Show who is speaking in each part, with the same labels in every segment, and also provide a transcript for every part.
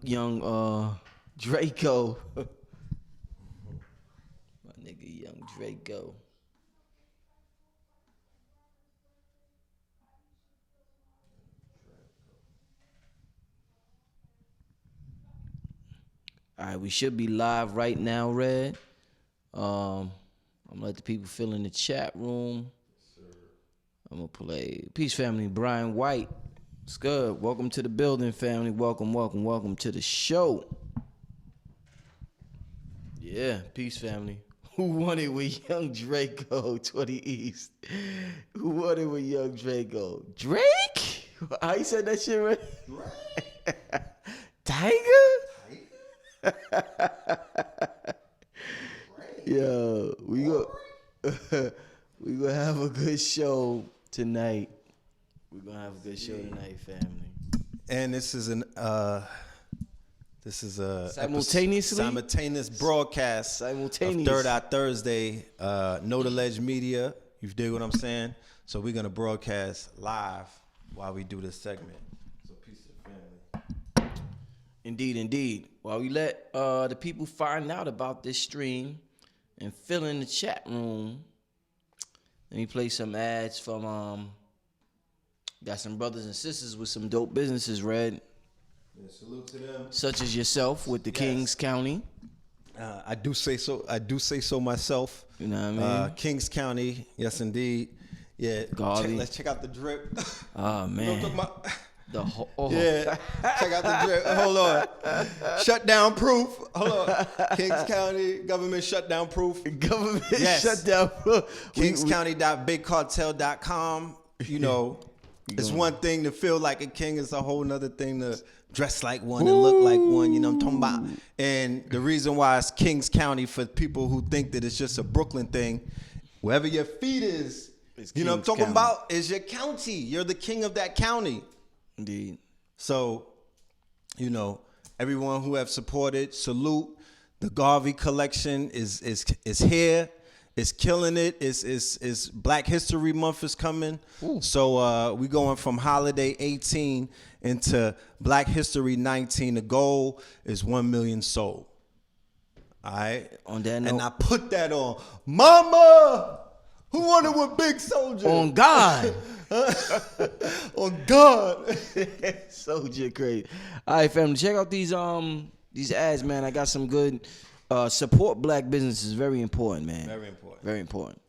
Speaker 1: Draco. My nigga young Draco. All right, we should be live right now, Red. I'm gonna let the people fill in the chat room. I'm gonna play Peace Family, Brian White. It's good. Welcome to the building, family. Welcome to the show. Yeah, Peace Family. Who won it with Young Draco, 20 East? Who won it with Young Draco? Drake? How you said that shit right? Tiger? Yo, we gonna have a good show tonight. We're gonna have a good show tonight, family.
Speaker 2: And this is a simultaneous broadcast of Third Eye Thursday. Know the Ledge Media. You dig what I'm saying? So we're gonna broadcast live while we do this segment. So peace to the family.
Speaker 1: Indeed. While we let the people find out about this stream and fill in the chat room, let me play some ads from got some brothers and sisters with some dope businesses, Red.
Speaker 2: Yeah, salute to them.
Speaker 1: Such as yourself with the Kings County.
Speaker 2: I do say so myself.
Speaker 1: You know what I mean?
Speaker 2: Kings County, yes indeed. Yeah. Let's check out the drip.
Speaker 1: Oh man.
Speaker 2: You know what I'm talking
Speaker 1: Oh.
Speaker 2: Yeah, check out the drip. Hold on. Shutdown proof. Hold on. Kings County, government shutdown proof.
Speaker 1: Government shutdown proof.
Speaker 2: KingsCounty.bigcartel.com. You know, it's one thing to feel like a king. It's a whole nother thing to dress like one and look like one. You know what I'm talking about? And the reason why it's Kings County, for people who think that it's just a Brooklyn thing, wherever your feet is, you know what I'm talking about, is your county. You're the king of that county.
Speaker 1: Indeed.
Speaker 2: So, you know, everyone who have supported, salute. The Garvey collection is here. It's killing it. It's Black History Month is coming. Ooh. So we going from holiday 18 into Black History 19. The goal is 1 million sold. All right.
Speaker 1: On that note,
Speaker 2: and I put that on Mama. Who won it with Big Soulja?
Speaker 1: On God.
Speaker 2: On God.
Speaker 1: Soulja crazy. All right, family. Check out these ads, man. I got some good support black businesses. Very important, man.
Speaker 2: Very important.
Speaker 1: Very important.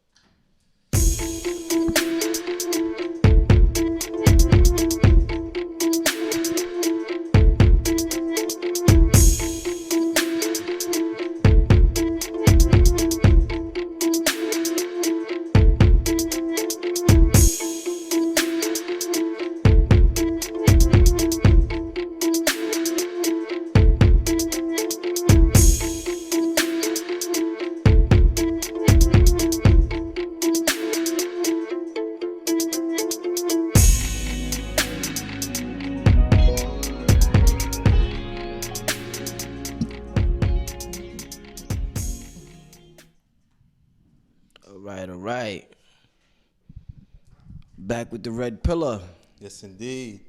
Speaker 1: All right. Back with the Red Pillar.
Speaker 2: Yes, indeed.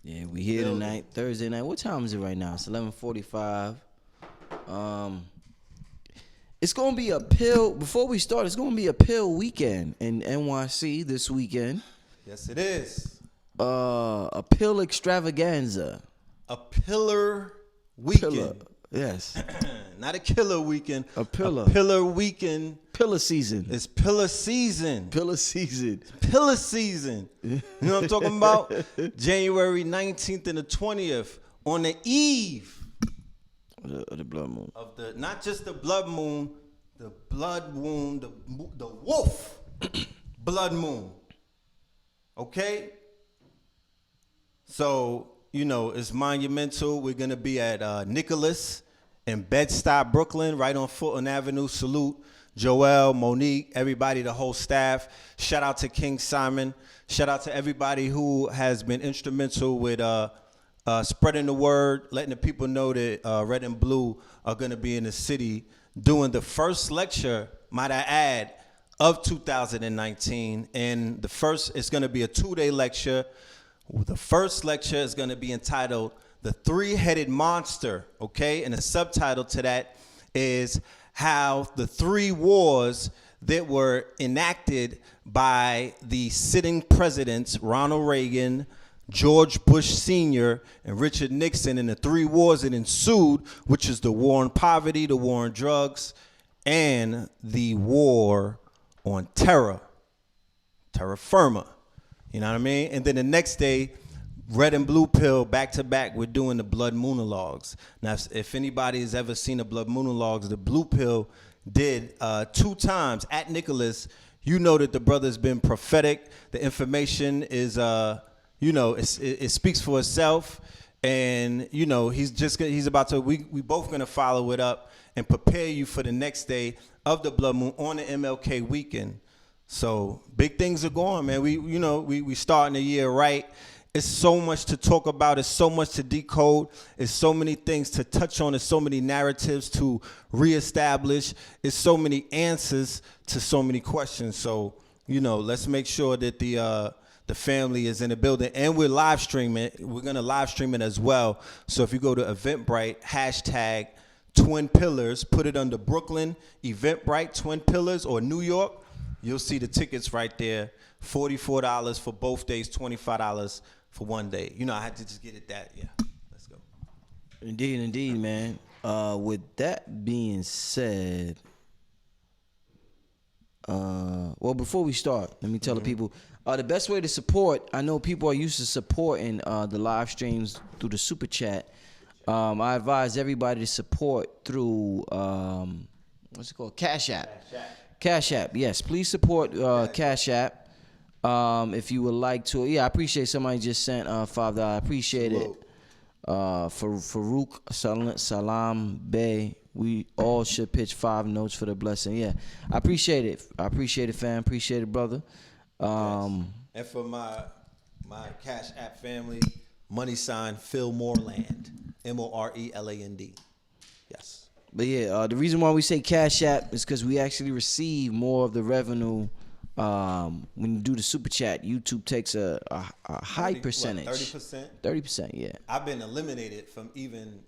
Speaker 1: Yeah, we here tonight, Thursday night. What time is it right now? It's 11:45. It's gonna be a pill. Before we start, it's gonna be a pill weekend in NYC this weekend.
Speaker 2: Yes, it is.
Speaker 1: A pill extravaganza.
Speaker 2: A pillar weekend.
Speaker 1: Pillar. Yes.
Speaker 2: Not a killer weekend.
Speaker 1: A pillar.
Speaker 2: A pillar weekend.
Speaker 1: Pillar season.
Speaker 2: It's pillar season.
Speaker 1: Pillar season.
Speaker 2: Pillar season. You know what I'm talking about? January 19th and the 20th, on the eve
Speaker 1: of the blood moon.
Speaker 2: Of the, not just the blood moon, the wolf blood moon. Okay? So, you know, it's monumental. We're going to be at Nicholas in Bed-Stuy, Brooklyn, right on Fulton Avenue. Salute Joel, Monique, everybody, the whole staff. Shout out to King Simon. Shout out to everybody who has been instrumental with spreading the word, letting the people know that Red and Blue are going to be in the city doing the first lecture, might I add, of 2019. And it's going to be a 2-day lecture. The first lecture is going to be entitled the three-headed monster, okay? And the subtitle to that is how the three wars that were enacted by the sitting presidents, Ronald Reagan, George Bush Sr., and Richard Nixon, and the three wars that ensued, which is the war on poverty, the war on drugs, and the war on terra firma. You know what I mean? And then the next day, Red and Blue Pill, back to back, we're doing the Blood Moonologues. Now, if anybody has ever seen the Blood Moonologues, the Blue Pill did 2 times at Nicholas. You know that the brother's been prophetic. The information is, it speaks for itself. And, he's about to, we both going to follow it up and prepare you for the next day of the Blood Moon on the MLK weekend. So big things are going, man. We starting the year right. It's so much to talk about. It's so much to decode. It's so many things to touch on. It's so many narratives to reestablish. It's so many answers to so many questions. So, let's make sure that the family is in the building. And we're live streaming. We're going to live stream it as well. So if you go to Eventbrite, hashtag Twin Pillars, put it under Brooklyn, Eventbrite, Twin Pillars, or New York, you'll see the tickets right there. $44 for both days, $25 for one day. I had to just get it that. Yeah, let's go.
Speaker 1: Indeed, man. With that being said, before we start, let me tell the people, the best way to support, I know people are used to supporting the live streams through the Super Chat. I advise everybody to support through, what's it called? Cash App. Cash App, yes. Please support Cash App. If you would like to, I appreciate somebody just sent $5. I appreciate it. For Farouk Salam Bey, we all should pitch 5 notes for the blessing. Yeah, I appreciate it. Fam. Appreciate it, brother.
Speaker 2: Yes. And for my Cash App family, money sign Phil Moreland, Moreland. Yes.
Speaker 1: But the reason why we say Cash App is because we actually receive more of the revenue. When you do the Super Chat, YouTube takes a high percentage.
Speaker 2: 30%?
Speaker 1: 30%, yeah.
Speaker 2: I've been eliminated from even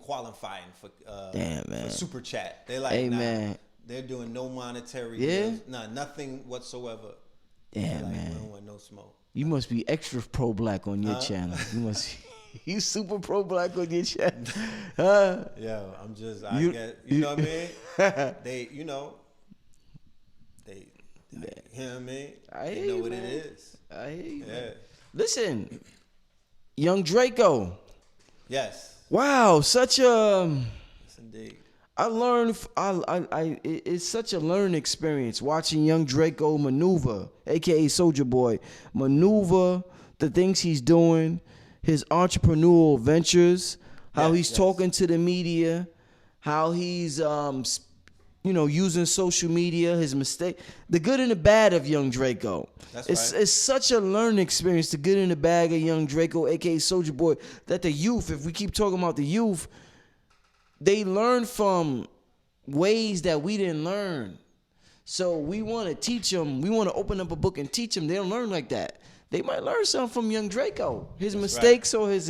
Speaker 2: qualifying for for Super Chat. They're like,
Speaker 1: hey,
Speaker 2: nah,
Speaker 1: man.
Speaker 2: They're doing no monetary deals. Nothing whatsoever.
Speaker 1: Yeah,
Speaker 2: like,
Speaker 1: man.
Speaker 2: We don't want no smoke.
Speaker 1: You must be extra pro-black on your channel. You must you super pro-black on your channel.
Speaker 2: Yeah, I'm just, get, you know what I mean? They, you know what I mean? They know what it is.
Speaker 1: I hear you.
Speaker 2: Yeah.
Speaker 1: Listen, young Draco.
Speaker 2: Yes.
Speaker 1: Wow, such a.
Speaker 2: Yes, indeed.
Speaker 1: I learned. It's such a learning experience watching young Draco maneuver, aka Soulja Boy, maneuver the things he's doing, his entrepreneurial ventures, how he's talking to the media, how he's using social media, his mistake, the good and the bad of young Draco. It's such a learning experience, the good and the bad of young Draco, aka Soulja Boy, that the youth, if we keep talking about the youth, they learn from ways that we didn't learn. So we want to teach them, we want to open up a book and teach them. They don't learn like that. They might learn something from young Draco, his mistakes or his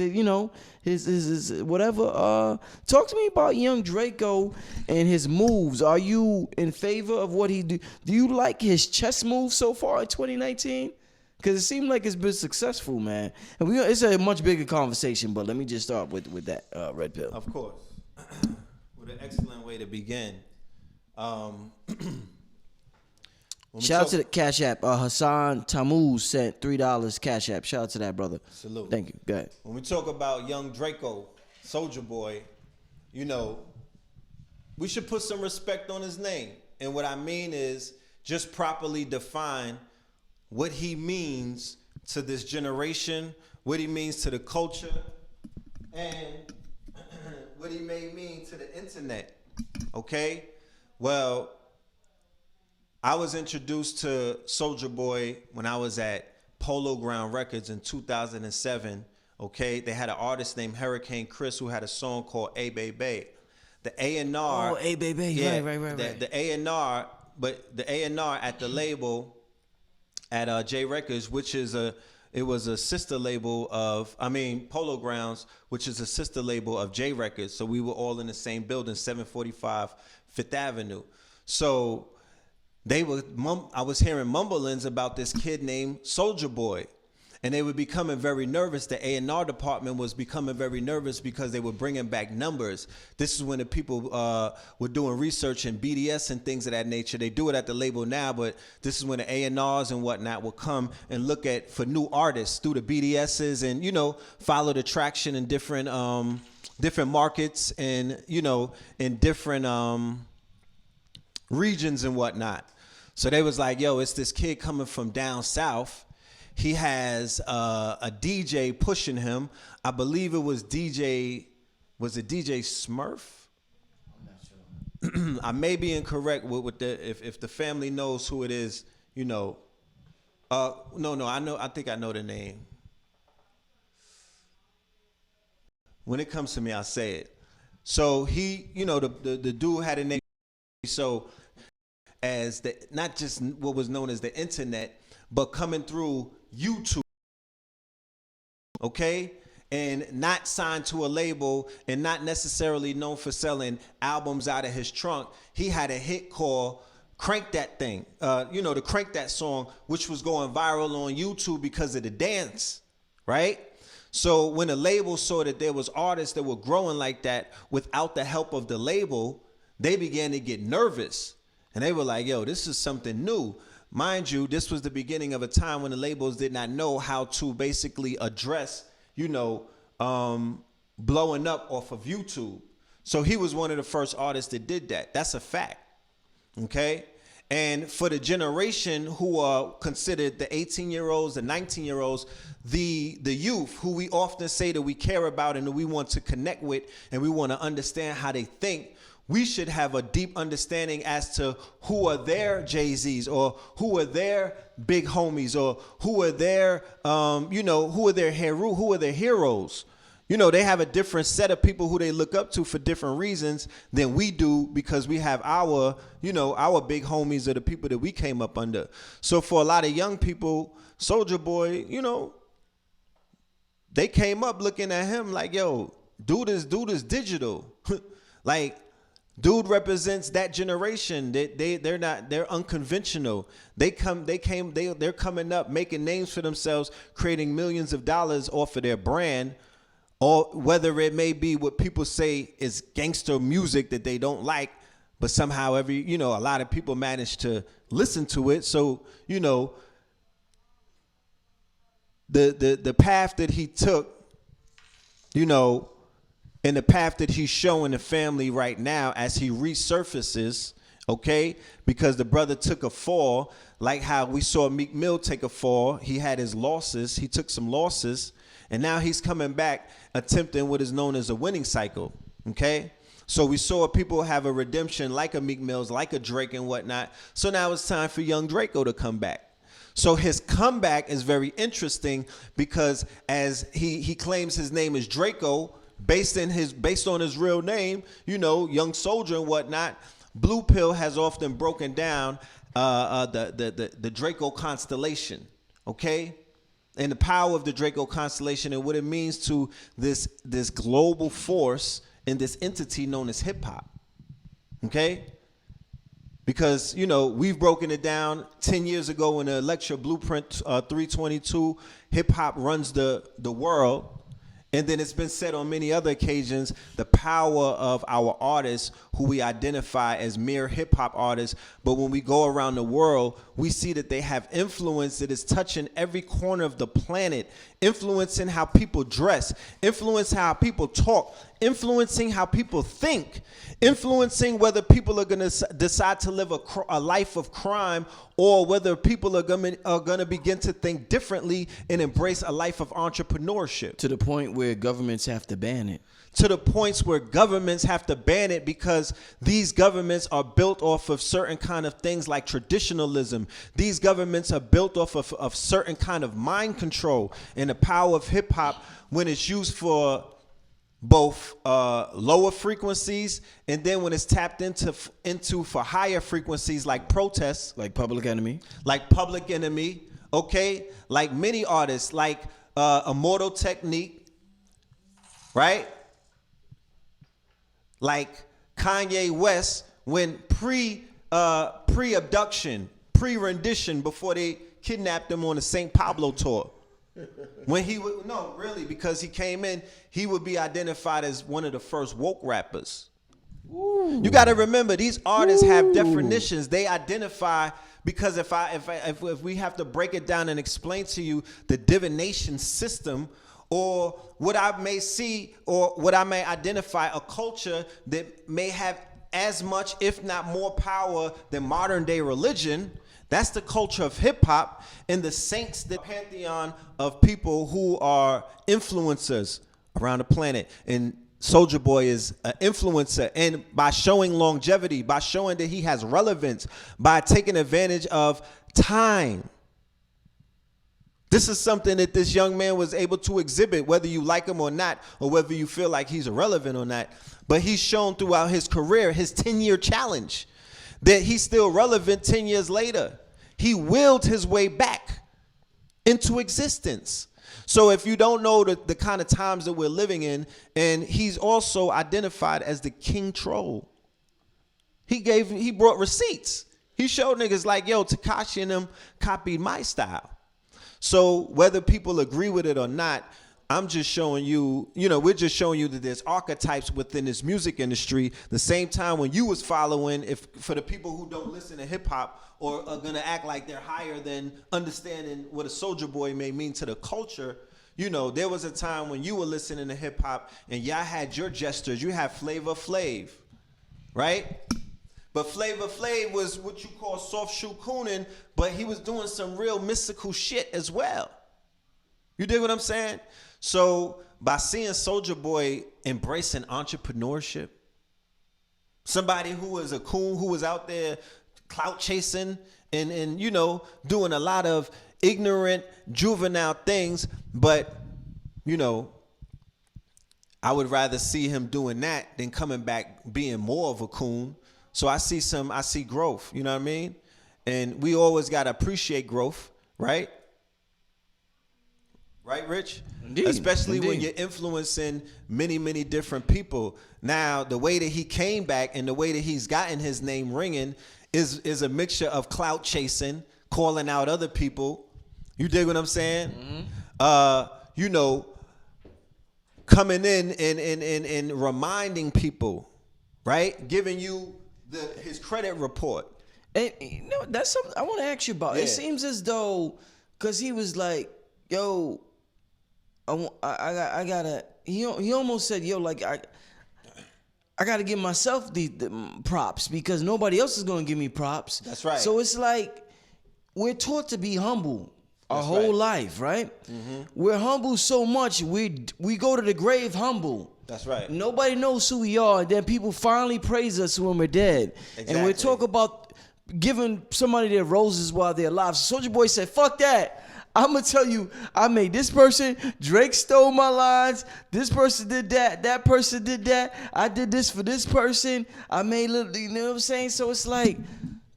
Speaker 1: whatever. Talk to me about young Draco and his moves. Are you in favor of what he do? Do you like his chess moves so far in 2019? Because it seemed like it's been successful, man. And it's a much bigger conversation, but let me just start with that, Red Pill.
Speaker 2: Of course. What an excellent way to begin.
Speaker 1: Shout out to the Cash App. Hassan Tammuz sent $3 Cash App. Shout out to that brother.
Speaker 2: Salute.
Speaker 1: Thank you. Go ahead.
Speaker 2: When we talk about young Draco, Soulja Boy, we should put some respect on his name. And what I mean is just properly define what he means to this generation, what he means to the culture, and what he may mean to the internet. Okay? Well, I was introduced to Soulja Boy when I was at Polo Ground Records in 2007. Okay, they had an artist named Hurricane Chris who had a song called "A Baby." The A&R.
Speaker 1: Oh, A Baby.
Speaker 2: Yeah,
Speaker 1: Right.
Speaker 2: The A&R, but the A&R at the label at J Records, which is It was a sister label of, Polo Grounds, which is a sister label of J Records. So we were all in the same building, 745 Fifth Avenue. So I was hearing mumblings about this kid named Soulja Boy. And they were becoming very nervous. The A&R department was becoming very nervous because they were bringing back numbers. This is when the people were doing research in BDS and things of that nature. They do it at the label now, but this is when the A&Rs and whatnot will come and look for new artists through the BDSs and, follow the traction in different markets and, in different regions and whatnot. So they was like, yo, it's this kid coming from down south. He has a DJ pushing him. I believe it was DJ Smurf?
Speaker 1: I'm not sure.
Speaker 2: I may be incorrect with if the family knows who it is, No, I think I know the name. When it comes to me, I'll say it. So he, the dude had a name. So as not just what was known as the internet, but coming through YouTube, okay? And not signed to a label and not necessarily known for selling albums out of his trunk. He had a hit called Crank That Thing, the Crank That song, which was going viral on YouTube because of the dance, right? So when the label saw that there was artists that were growing like that without the help of the label, they began to get nervous. And they were like, yo, this is something new. Mind you, this was the beginning of a time when the labels did not know how to basically address, blowing up off of YouTube. So he was one of the first artists that did that. That's a fact. Okay? And for the generation who are considered the 18-year-olds, the 19-year-olds, the youth who we often say that we care about and that we want to connect with and we want to understand how they think, we should have a deep understanding as to who are their Jay-Z's or who are their big homies or who are their, who are their heroes. They have a different set of people who they look up to for different reasons than we do because we have our big homies are the people that we came up under. So for a lot of young people, Soulja Boy, they came up looking at him like, yo, dude is digital. Like, dude represents that generation. They're unconventional. They're coming up making names for themselves, creating millions of dollars off of their brand, or whether it may be what people say is gangster music that they don't like, but somehow a lot of people manage to listen to it. So, the path that he took, and the path that he's showing the family right now as he resurfaces, okay? Because the brother took a fall, like how we saw Meek Mill take a fall. He had his losses. He took some losses. And now he's coming back attempting what is known as a winning cycle, okay? So we saw people have a redemption like a Meek Mills, like a Drake and whatnot. So now it's time for young Draco to come back. So his comeback is very interesting because as he claims his name is Draco, based on his real name, young soldier and whatnot, Blue Pill has often broken down the Draco constellation, okay? And the power of the Draco constellation and what it means to this global force and this entity known as hip hop, okay? Because, we've broken it down 10 years ago in the lecture Blueprint 322, hip hop runs the world. And then it's been said on many other occasions, the power of our artists who we identify as mere hip hop artists. But when we go around the world, we see that they have influence that is touching every corner of the planet, influencing how people dress, influencing how people talk, influencing how people think, influencing whether people are going to decide to live a life of crime or whether people are going to begin to think differently and embrace a life of entrepreneurship.
Speaker 1: To the point where governments have to ban it.
Speaker 2: To the points where governments have to ban it because these governments are built off of certain kind of things like traditionalism. These governments are built off of certain kind of mind control, and the power of hip hop when it's used for both lower frequencies and then when it's tapped into for higher frequencies like protests,
Speaker 1: Like Public Enemy.
Speaker 2: okay? Like many artists, like Immortal Technique, right? Like Kanye West, when pre-abduction, pre-rendition, before they kidnapped him on the St. Pablo tour. When he would, no, really, because he came in, he would be identified as one of the first woke rappers. Ooh. You got to remember, these artists have definitions. They identify, because if we have to break it down and explain to you the divination system, or what I may see, or what I may identify, a culture that may have as much, if not more power than modern day religion. That's the culture of hip hop, and the saints, the pantheon of people who are influencers around the planet. And Soulja Boy is an influencer, and by showing longevity, by showing that he has relevance, by taking advantage of time. This is something that this young man was able to exhibit, whether you like him or not, or whether you feel like he's irrelevant or not. But he's shown throughout his career, his 10-year challenge, that he's still relevant 10 years later. He willed his way back into existence. So if you don't know the kind of times that we're living in, and he's also identified as the king troll. He brought receipts. He showed niggas like, yo, Tekashi and them copied my style. So whether people agree with it or not, I'm just showing you, we're just showing you that there's archetypes within this music industry. The same time when you was following, for the people who don't listen to hip hop or are gonna act like they're higher than understanding what a Soulja Boy may mean to the culture, there was a time when you were listening to hip hop and y'all had your jesters. You had Flavor Flav, right? But Flavor Flav was what you call soft shoe cooning, but he was doing some real mystical shit as well. You dig what I'm saying? So by seeing Soulja Boy embracing entrepreneurship, somebody who was a coon, who was out there clout chasing and doing a lot of ignorant, juvenile things, but I would rather see him doing that than coming back being more of a coon. So I see growth, you know what I mean? And we always got to appreciate growth, right? Right, Rich?
Speaker 1: Indeed.
Speaker 2: Especially when you're influencing many, many different people. Now, the way that he came back and the way that he's gotten his name ringing is a mixture of clout chasing, calling out other people. You dig what I'm saying? Mm-hmm. Coming in and reminding people, right? Giving you his credit report.
Speaker 1: And that's something I want to ask you about. Yeah. It seems as though, because he was like, yo, I gotta. He almost said, yo, like I gotta give myself the props because nobody else is gonna give me props.
Speaker 2: That's right.
Speaker 1: So it's like we're taught to be humble our whole life, right? Mm-hmm. We're humble so much we go to the grave humble.
Speaker 2: That's right.
Speaker 1: Nobody knows who we are, and then people finally praise us when we're dead. Exactly. And we talk about giving somebody their roses while they're alive. So Soulja Boy said, "Fuck that." I'm going to tell you, I made this person, Drake stole my lines, this person did that, that person did that, I did this for this person, I made little, you know what I'm saying? So it's like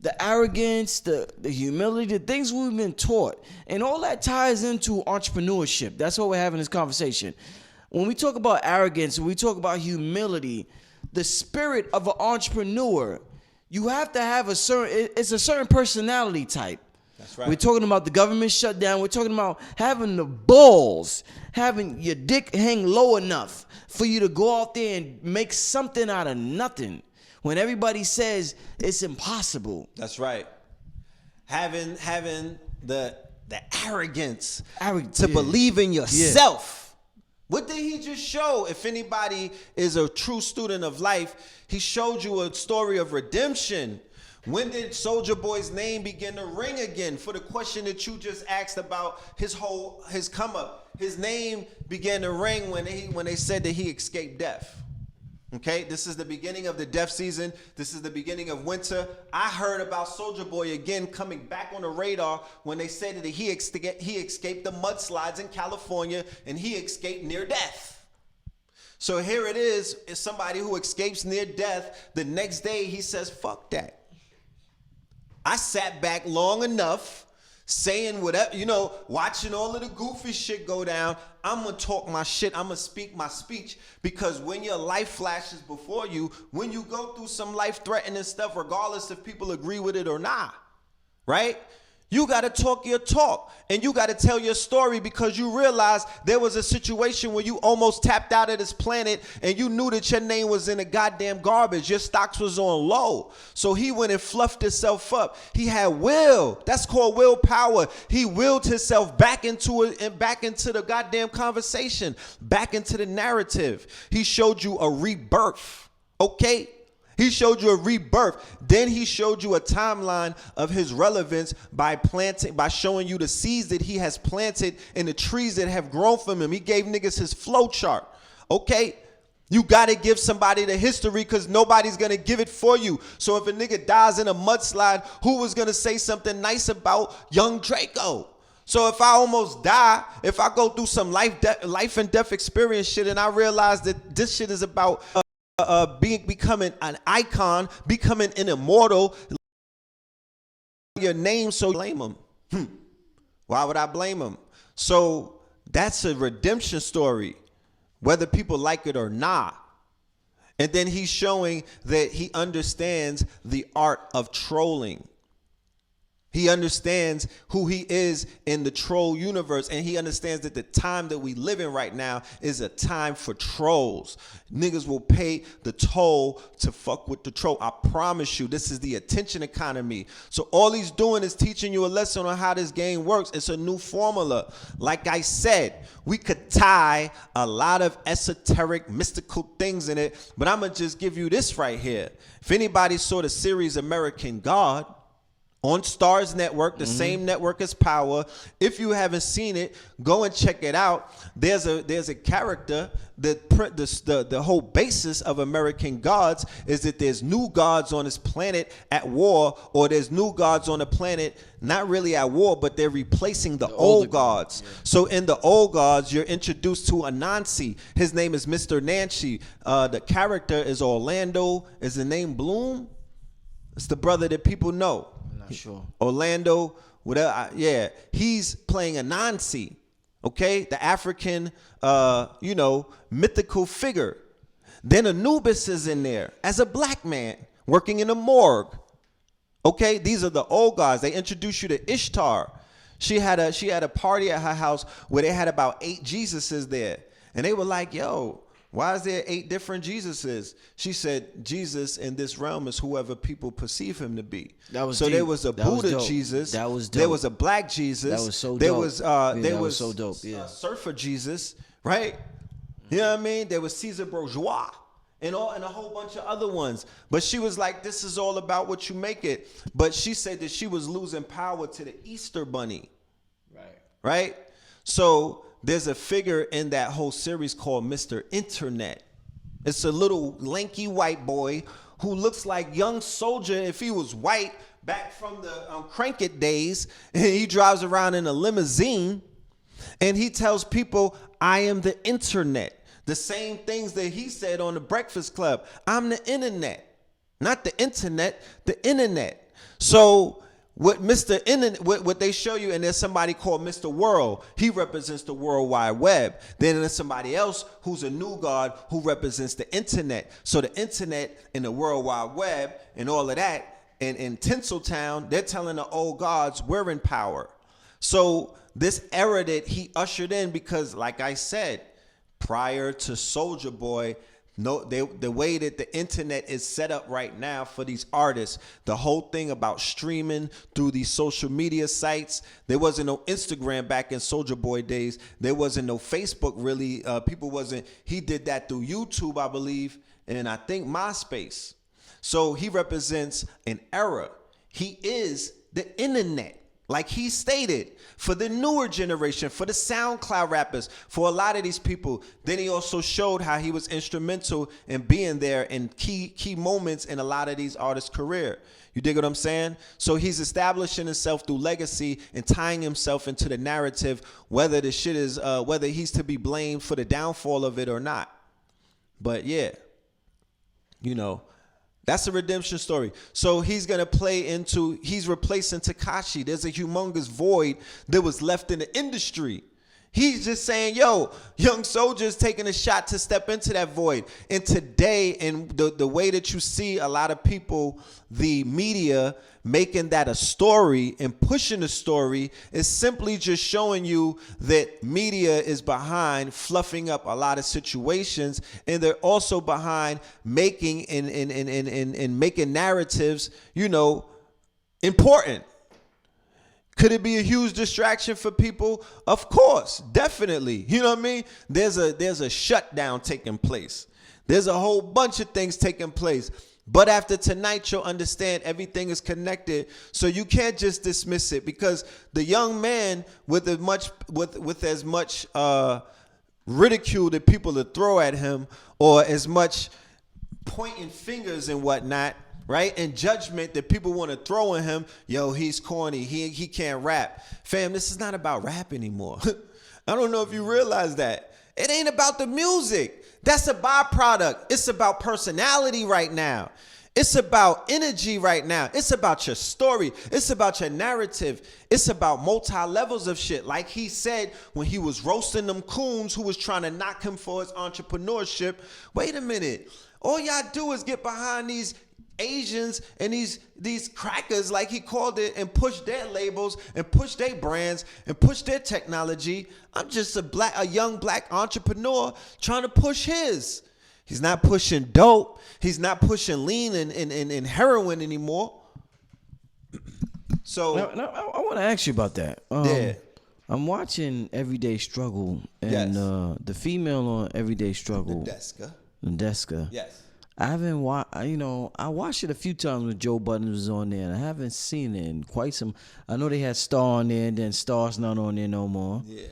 Speaker 1: the arrogance, the humility, the things we've been taught, and all that ties into entrepreneurship. That's why we're having this conversation. When we talk about arrogance, when we talk about humility, the spirit of an entrepreneur, you have to have a certain personality type.
Speaker 2: That's right.
Speaker 1: We're talking about the government shutdown. We're talking about having the balls, having your dick hang low enough for you to go out there and make something out of nothing when everybody says it's impossible.
Speaker 2: That's right. Having the arrogance to believe in yourself. Yeah. What did he just show? If anybody is a true student of life, he showed you a story of redemption. When did Soulja Boy's name begin to ring again? For the question that you just asked about his come up, his name began to ring when they said that he escaped death. Okay, this is the beginning of the death season. This is the beginning of winter. I heard about Soulja Boy again coming back on the radar when they said that he escaped the mudslides in California and he escaped near death. So here it is somebody who escapes near death. The next day he says, "Fuck that. I sat back long enough, saying whatever, watching all of the goofy shit go down. I'm going to talk my shit. I'm going to speak my speech, because when your life flashes before you, when you go through some life-threatening stuff, regardless if people agree with it or not, right? You got to talk your talk, and you got to tell your story, because you realize there was a situation where you almost tapped out of this planet and you knew that your name was in the goddamn garbage. Your stocks was on low. So he went and fluffed himself up. He had will. That's called willpower. He willed himself back into it and back into the goddamn conversation, back into the narrative. He showed you a rebirth. Okay? He showed you a rebirth. Then he showed you a timeline of his relevance by showing you the seeds that he has planted and the trees that have grown from him. He gave niggas his flow chart. Okay? You got to give somebody the history, because nobody's going to give it for you. So if a nigga dies in a mudslide, who was going to say something nice about young Draco? So if I almost die, if I go through some life and death experience shit, and I realize that this shit is about becoming an icon, becoming an immortal, your name, so blame him. Why would I blame him? So that's a redemption story, whether people like it or not. And then he's showing that he understands the art of trolling. He understands who he is in the troll universe, and he understands that the time that we live in right now is a time for trolls. Niggas will pay the toll to fuck with the troll. I promise you, this is the attention economy. So all he's doing is teaching you a lesson on how this game works. It's a new formula. Like I said, we could tie a lot of esoteric, mystical things in it, but I'm going to just give you this right here. If anybody saw the series American God, on Starz Network, the same network as Power. If you haven't seen it, go and check it out. There's a character that the whole basis of American Gods is that there's new gods on this planet at war, or there's new gods on the planet not really at war, but they're replacing the old gods. Yeah. So in the old gods, you're introduced to Anansi. His name is Mr. Nancy. The character is Orlando. Is the name Bloom? It's the brother that people know.
Speaker 1: Sure.
Speaker 2: Orlando, whatever. Yeah, he's playing Anansi, okay, the African, mythical figure. Then Anubis is in there as a black man working in a morgue. Okay, these are the old gods. They introduce you to Ishtar. She had a party at her house where they had about 8 Jesuses there, and they were like, "Yo, why is there 8 different Jesuses?" She said, "Jesus in this realm is whoever people perceive him to be."
Speaker 1: That was
Speaker 2: so
Speaker 1: deep.
Speaker 2: There was a
Speaker 1: that
Speaker 2: Buddha
Speaker 1: was
Speaker 2: Jesus.
Speaker 1: That was dope.
Speaker 2: There was a black Jesus.
Speaker 1: That was so dope.
Speaker 2: There was
Speaker 1: that was so dope. Yeah.
Speaker 2: Surfer Jesus, right? You know what I mean? There was Caesar Bourgeois and a whole bunch of other ones. But she was like, "This is all about what you make it." But she said that she was losing power to the Easter Bunny. Right? So there's a figure in that whole series called Mr. Internet. It's a little lanky white boy who looks like young Soulja if he was white back from the Crank It days. And he drives around in a limousine and he tells people, "I am the internet." The same things that he said on the Breakfast Club. I'm the internet. Not the internet, the internet. So what what they show you, and there's somebody called Mr. World. He represents the World Wide Web. Then there's somebody else who's a new god who represents the internet. So the internet and the World Wide Web and all of that, and in Tinseltown, they're telling the old gods we're in power. So this era that he ushered in, because like I said, prior to Soulja Boy, the way that the internet is set up right now for these artists, the whole thing about streaming through these social media sites. There wasn't no Instagram back in Soulja Boy days. There wasn't no Facebook really. He did that through YouTube, I believe, and I think MySpace. So he represents an era. He is the internet. Like he stated, for the newer generation, for the SoundCloud rappers, for a lot of these people. Then he also showed how he was instrumental in being there in key moments in a lot of these artists' career. You dig what I'm saying? So he's establishing himself through legacy and tying himself into the narrative, whether the shit is, whether he's to be blamed for the downfall of it or not. But yeah, That's a redemption story. So he's replacing Tekashi. There's a humongous void that was left in the industry. He's just saying, yo, young soldiers taking a shot to step into that void. And today, and the way that you see a lot of people, the media making that a story and pushing the story is simply just showing you that media is behind fluffing up a lot of situations, and they're also behind making and making narratives, important. Could it be a huge distraction for people? Of course, definitely. You know what I mean? There's a shutdown taking place. There's a whole bunch of things taking place. But after tonight, you'll understand everything is connected. So you can't just dismiss it, because the young man with as much ridicule that people would throw at him, or as much pointing fingers and whatnot, right, and judgment that people want to throw at him. Yo, he's corny. He can't rap. Fam, this is not about rap anymore. I don't know if you realize that. It ain't about the music. That's a byproduct. It's about personality right now. It's about energy right now. It's about your story. It's about your narrative. It's about multi-levels of shit. Like he said when he was roasting them coons who was trying to knock him for his entrepreneurship. Wait a minute. All y'all do is get behind these Asians and these crackers, like he called it, and push their labels and push their brands and push their technology. I'm just a young black entrepreneur trying to push his. He's not pushing dope. He's not pushing lean and heroin anymore. So
Speaker 1: now, I want to ask you about that.
Speaker 2: Yeah.
Speaker 1: I'm watching Everyday Struggle, and
Speaker 2: Yes.
Speaker 1: The female on Everyday Struggle, Nadeska.
Speaker 2: Yes.
Speaker 1: I haven't watched, I watched it a few times when Joe Budden was on there, and I haven't seen it in quite some. I know they had Star on there, and then Star's not on there no more.
Speaker 2: Yeah.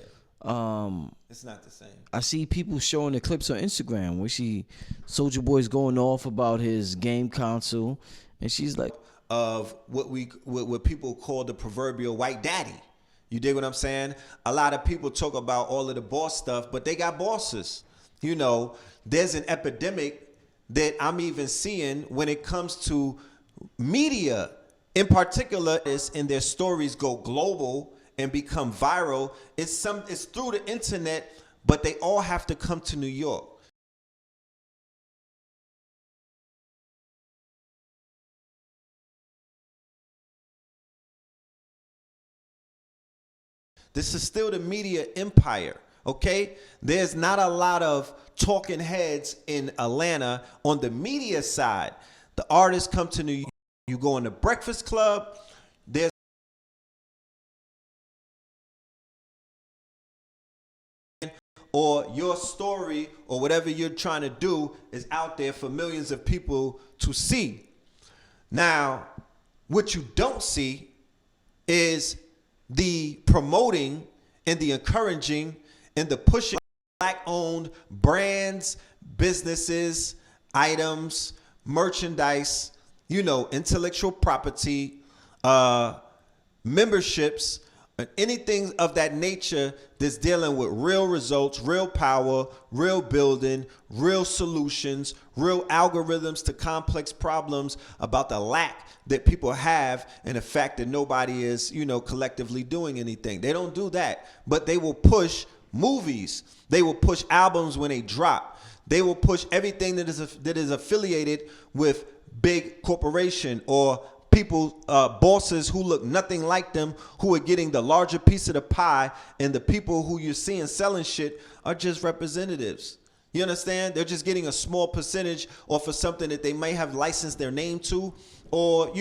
Speaker 2: It's not the same.
Speaker 1: I see people showing the clips on Instagram where Soulja Boy's going off about his game console, and she's like,
Speaker 2: of what people call the proverbial white daddy. You dig what I'm saying? A lot of people talk about all of the boss stuff, but they got bosses. There's an epidemic that I'm even seeing when it comes to media in particular, and their stories go global and become viral. It's through the internet, but they all have to come to New York. This is still the media empire, okay? There's not a lot of talking heads in Atlanta on the media side. The artists come to New York. You go in the Breakfast Club. There's or your story or whatever you're trying to do is out there for millions of people to see. Now, what you don't see is the promoting and the encouraging and the pushing black-owned brands, businesses, items, merchandise, intellectual property, memberships, anything of that nature that's dealing with real results, real power, real building, real solutions, real algorithms to complex problems about the lack that people have and the fact that nobody is, collectively doing anything. They don't do that, but they will push movies. They will push albums when they drop. They will push everything that is affiliated with big corporation or people, bosses who look nothing like them, who are getting the larger piece of the pie, and the people who you're seeing selling shit are just representatives. You understand? They're just getting a small percentage off of something that they may have licensed their name to, or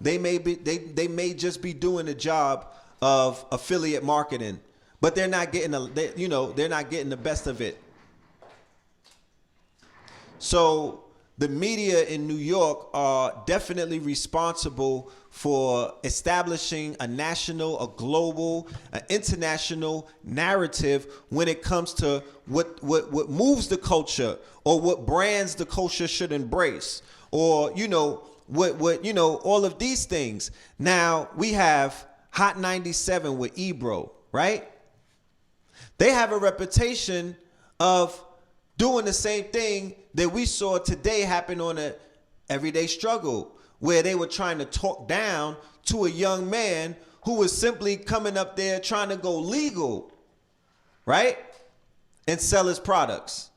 Speaker 2: they may just be doing a job of affiliate marketing, but they're not getting they're not getting the best of it. So the media in New York are definitely responsible for establishing a national, a global, an international narrative when it comes to what moves the culture, or what brands the culture should embrace, or all of these things. Now we have Hot 97 with Ebro, right? They have a reputation of doing the same thing that we saw today happen on a everyday struggle, where they were trying to talk down to a young man who was simply coming up there trying to go legal, right? And sell his products.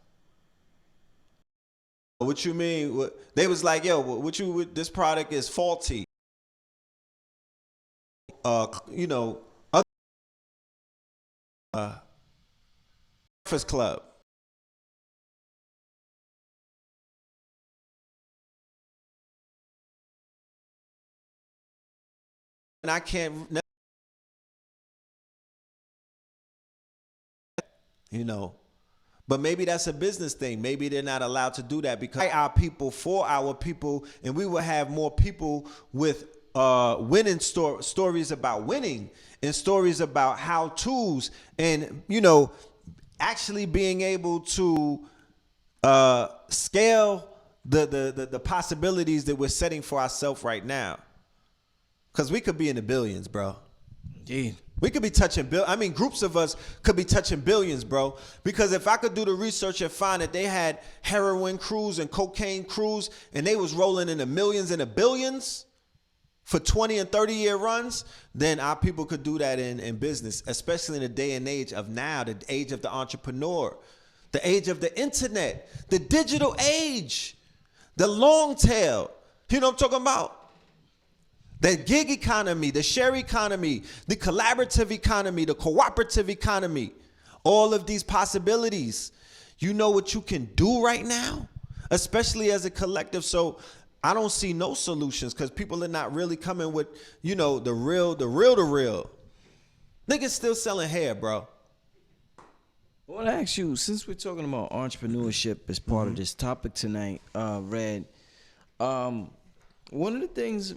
Speaker 2: What you mean? They was like, yo, this product is faulty. You know, Breakfast Club. And I can't, you know, but maybe that's a business thing. Maybe they're not allowed to do that because our people, for our people, and we will have more people with winning stories about winning and stories about how-tos and, you know, actually being able to scale the possibilities that we're setting for ourselves right now. Because we could be in the billions, bro.
Speaker 1: Indeed.
Speaker 2: We could be touching groups of us could be touching billions, bro. Because if I could do the research and find that they had heroin crews and cocaine crews and they was rolling in the millions and the billions for 20 and 30-year runs, then our people could do that in business, especially in the day and age of now, the age of the entrepreneur, the age of the internet, the digital age, the long tail. You know what I'm talking about? The gig economy, the share economy, the collaborative economy, the cooperative economy, all of these possibilities. You know what you can do right now, especially as a collective. So I don't see no solutions because people are not really coming with, you know, the real. Niggas still selling hair, bro.
Speaker 1: I want to ask you, since we're talking about entrepreneurship as part of this topic tonight, Red, one of the things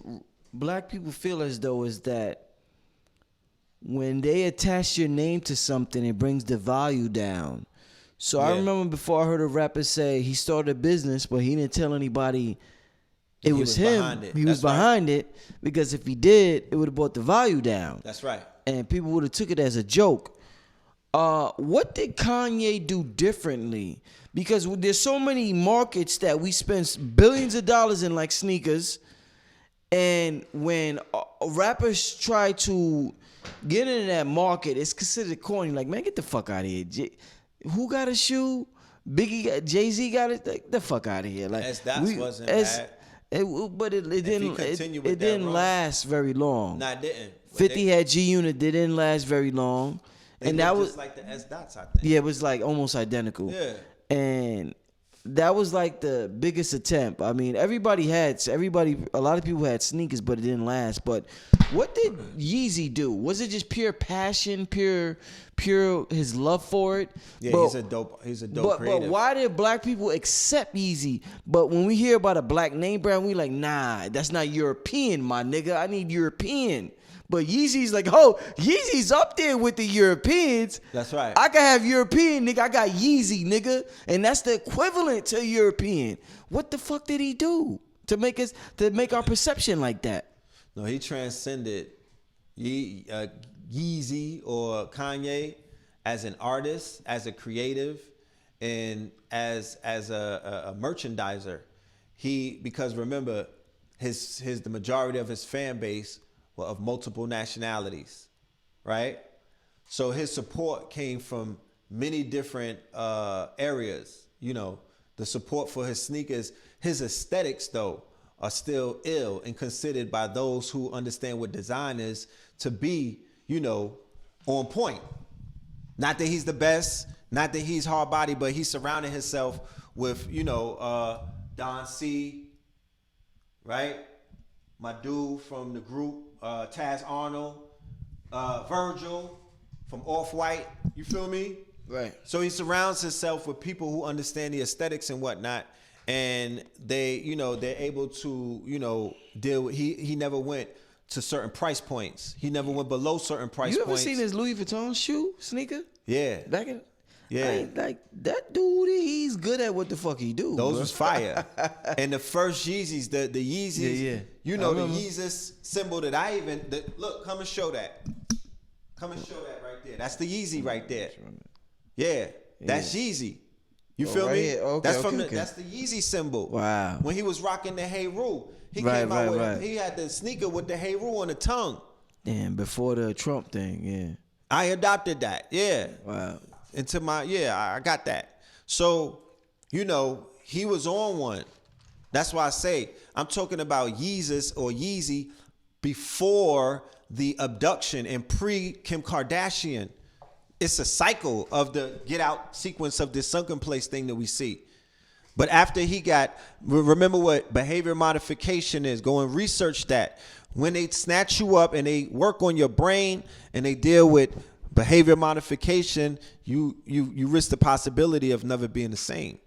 Speaker 1: Black people feel as though is that when they attach your name to something, it brings the value down. So I remember before I heard a rapper say he started a business, but he didn't tell anybody it was him. He was behind it because if he did, it would have brought the value down.
Speaker 2: That's right.
Speaker 1: And people would have took it as a joke. What did Kanye do differently? Because there's so many markets that we spend billions of dollars in, like sneakers. And when rappers try to get into that market, it's considered corny. Like, man, get the fuck out of here. Who got a shoe? Biggie, Jay-Z got it. Like, the fuck out of here. Like,
Speaker 2: wasn't bad.
Speaker 1: But it didn't last very long.
Speaker 2: No, it didn't.
Speaker 1: 50 had G-Unit. They didn't last very long. And that was
Speaker 2: like the S-Dots, I think.
Speaker 1: Yeah, it was like almost identical.
Speaker 2: Yeah.
Speaker 1: And that was like the biggest attempt. I mean, a lot of people had sneakers, but it didn't last. But what did Yeezy do? Was it just pure passion, pure his love for it?
Speaker 2: Yeah,
Speaker 1: but,
Speaker 2: he's a dope creative.
Speaker 1: But why did Black people accept Yeezy? But when we hear about a Black name brand, we like, nah, that's not European, my nigga. I need European. But Yeezy's like, oh, Yeezy's up there with the Europeans.
Speaker 2: That's right.
Speaker 1: I can have European, nigga. I got Yeezy, nigga. And that's the equivalent to European. What the fuck did he do to make our perception like that?
Speaker 2: No, he transcended Yeezy or Kanye as an artist, as a creative, and as a merchandiser. Because remember, the majority of his fan base were of multiple nationalities, right? So his support came from many different areas. You know, the support for his sneakers, his aesthetics though are still ill and considered by those who understand what design is to be, you know, on point. Not that he's the best, not that he's hard body, but he's surrounding himself with, you know, Don C, right? My dude from the group, Taz Arnold, Virgil from Off-White, you feel me?
Speaker 1: Right.
Speaker 2: So he surrounds himself with people who understand the aesthetics and whatnot, and they're able to, you know, deal with, he never went to certain price points. He never went below certain price points.
Speaker 1: You ever seen his Louis Vuitton sneaker?
Speaker 2: Yeah. Yeah.
Speaker 1: Like that dude, he's good at what the fuck he do.
Speaker 2: Those was fire. And the first Yeezys, the Yeezys, you know, the Yeezus symbol that look, come and show that. Come and show that right there. That's the Yeezy right there. Yeah, that's Yeezy. You feel
Speaker 1: right
Speaker 2: me?
Speaker 1: here. Okay,
Speaker 2: That's
Speaker 1: okay,
Speaker 2: from
Speaker 1: okay.
Speaker 2: that's the Yeezy symbol.
Speaker 1: Wow.
Speaker 2: When he was rocking the Hey Roo, he
Speaker 1: Right,
Speaker 2: came out with
Speaker 1: right.
Speaker 2: he had the sneaker with the Hey Roo on the tongue.
Speaker 1: Damn, before the Trump thing, yeah.
Speaker 2: I adopted that. Yeah.
Speaker 1: Wow.
Speaker 2: Into my I got that. So, he was on one. That's why I say I'm talking about Yeezus or Yeezy before the abduction and pre Kim Kardashian. It's a cycle of the get out sequence of this sunken place thing that we see. But after he remember what behavior modification is. Go and research that. When they snatch you up and they work on your brain and they deal with behavior modification, you risk the possibility of never being the same.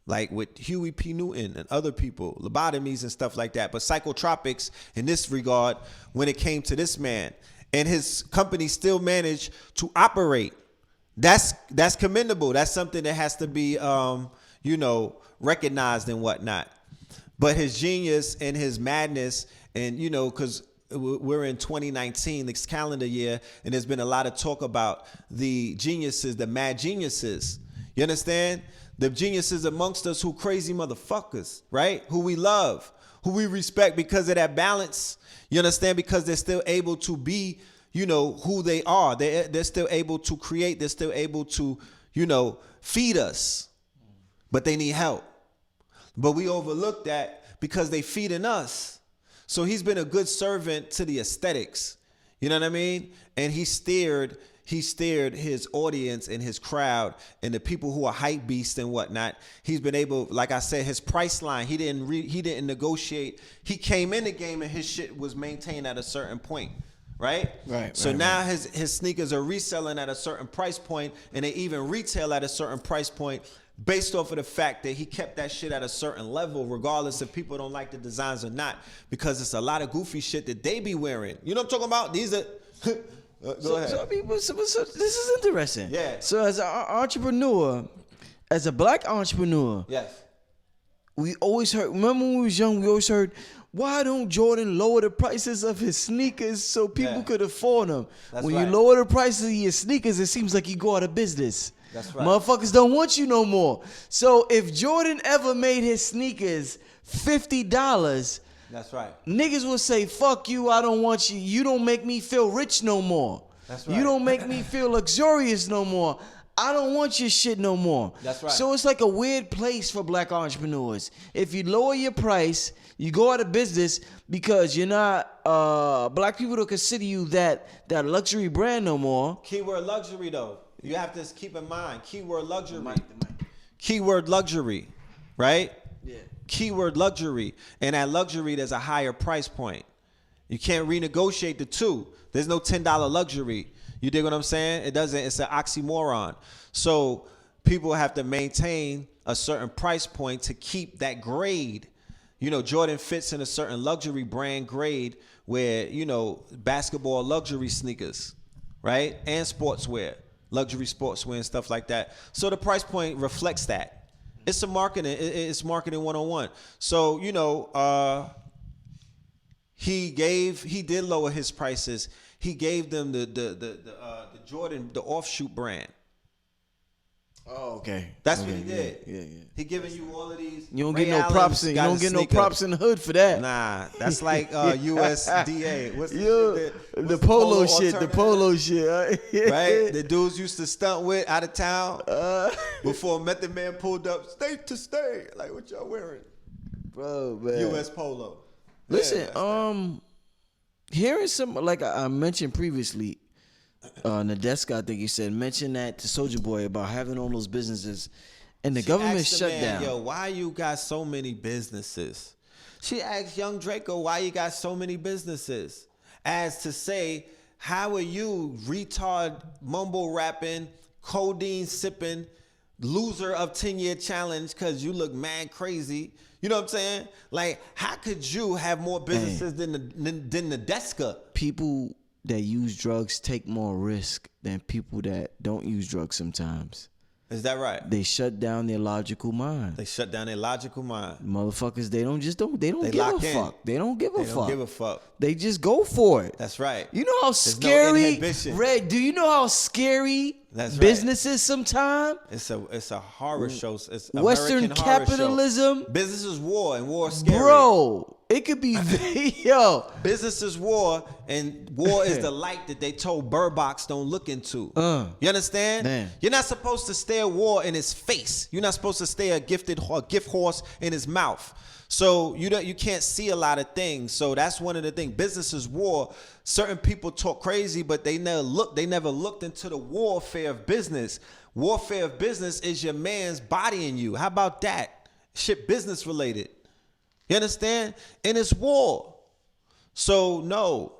Speaker 2: Like with Huey P. Newton and other people, lobotomies and stuff like that. But psychotropics in this regard, when it came to this man, and his company still managed to operate. That's commendable. That's something that has to be, recognized and whatnot. But his genius and his madness, and because we're in 2019, this calendar year, and there's been a lot of talk about the geniuses, the mad geniuses. You understand? The geniuses amongst us who crazy motherfuckers, right? Who we love, who we respect because of that balance. You understand? Because they're still able to be, who they are. They're still able to create. They're still able to, feed us. But they need help. But we overlook that because they feeding us. So he's been a good servant to the aesthetics. You know what I mean? And he steered his audience and his crowd and the people who are hype beasts and whatnot. He's been able, like I said, his price line, he didn't negotiate. He came in the game and his shit was maintained at a certain point, right?
Speaker 1: Right.
Speaker 2: So now his sneakers are reselling at a certain price point, and they even retail at a certain price point based off of the fact that he kept that shit at a certain level, regardless if people don't like the designs or not, because it's a lot of goofy shit that they be wearing. You know what I'm talking about? These are... Go ahead.
Speaker 1: So this is interesting.
Speaker 2: Yeah.
Speaker 1: So as an entrepreneur, as a black entrepreneur,
Speaker 2: Yes.
Speaker 1: we always heard, remember when we was young, we always heard, why don't Jordan lower the prices of his sneakers so people could afford them?
Speaker 2: That's
Speaker 1: when
Speaker 2: right.
Speaker 1: you lower the prices of your sneakers, it seems like you go out of business.
Speaker 2: That's right.
Speaker 1: Motherfuckers don't want you no more. So if Jordan ever made his sneakers $50,
Speaker 2: That's right.
Speaker 1: niggas will say, fuck you, I don't want you. You don't make me feel rich no more.
Speaker 2: That's right.
Speaker 1: You don't make me feel luxurious no more. I don't want your shit no more.
Speaker 2: That's right.
Speaker 1: So it's like a weird place for black entrepreneurs. If you lower your price, you go out of business because you're not, black people don't consider you that luxury brand no more.
Speaker 2: Keyword luxury, though. You have to keep in mind. Keyword luxury.
Speaker 1: The mic.
Speaker 2: Keyword luxury, right?
Speaker 1: Yeah.
Speaker 2: Keyword luxury. And at luxury, there's a higher price point. You can't renegotiate the two. There's no $10 luxury. You dig what I'm saying? It's an oxymoron. So people have to maintain a certain price point to keep that grade. Jordan fits in a certain luxury brand grade where, basketball luxury sneakers, right? And sportswear, luxury sportswear and stuff like that. So the price point reflects that. It's it's marketing 101. So, he did lower his prices. He gave them the Jordan, the offshoot brand.
Speaker 1: Oh, okay.
Speaker 2: That's what he did.
Speaker 1: Yeah.
Speaker 2: He giving you all of these.
Speaker 1: You don't
Speaker 2: Ray
Speaker 1: get no
Speaker 2: Allen's
Speaker 1: props in. You
Speaker 2: got
Speaker 1: don't
Speaker 2: a
Speaker 1: get no
Speaker 2: sneaker.
Speaker 1: props in the hood for that.
Speaker 2: Nah, that's like USDA. What's
Speaker 1: The polo shit. The polo shit.
Speaker 2: Right? The dudes used to stunt with out of town before Method Man pulled up state to state. Like, what y'all wearing?
Speaker 1: Bro, man.
Speaker 2: US Polo.
Speaker 1: Listen, hearing some, like I mentioned previously, Nadeska, I think you said, mention that to Soulja Boy about having all those businesses, and the government shut down.
Speaker 2: Yo, why you got so many businesses? She asked young Draco, why you got so many businesses? As to say, how are you retard mumble rapping, codeine sipping, loser of 10-year challenge because you look mad crazy? You know what I'm saying? Like, how could you have more businesses than the Deska?
Speaker 1: People that use drugs take more risk than people that don't use drugs sometimes.
Speaker 2: Is that right?
Speaker 1: They shut down their logical mind.
Speaker 2: They shut down their logical mind.
Speaker 1: Motherfuckers, they don't give a
Speaker 2: lock in.
Speaker 1: fuck. They don't give a
Speaker 2: They
Speaker 1: fuck.
Speaker 2: don't give a fuck.
Speaker 1: They just go for it.
Speaker 2: That's right.
Speaker 1: You know how
Speaker 2: There's
Speaker 1: scary,
Speaker 2: no inhibition.
Speaker 1: Red, do you know how scary
Speaker 2: That's right.
Speaker 1: business is sometimes?
Speaker 2: It's a horror show. It's
Speaker 1: Western
Speaker 2: American horror
Speaker 1: capitalism.
Speaker 2: show. Business is war, and war is scary.
Speaker 1: Bro, it could be, yo.
Speaker 2: Business is war, and war is the light that they told Bird Box don't look into. You understand?
Speaker 1: Man.
Speaker 2: You're not supposed to stare war in his face. You're not supposed to stare a gift horse in his mouth. So you can't see a lot of things. So that's one of the things. Business is war. Certain people talk crazy, but they never looked into the warfare of business. Warfare of business is your man's bodying you. How about that? Shit business related. You understand? And it's war. So no,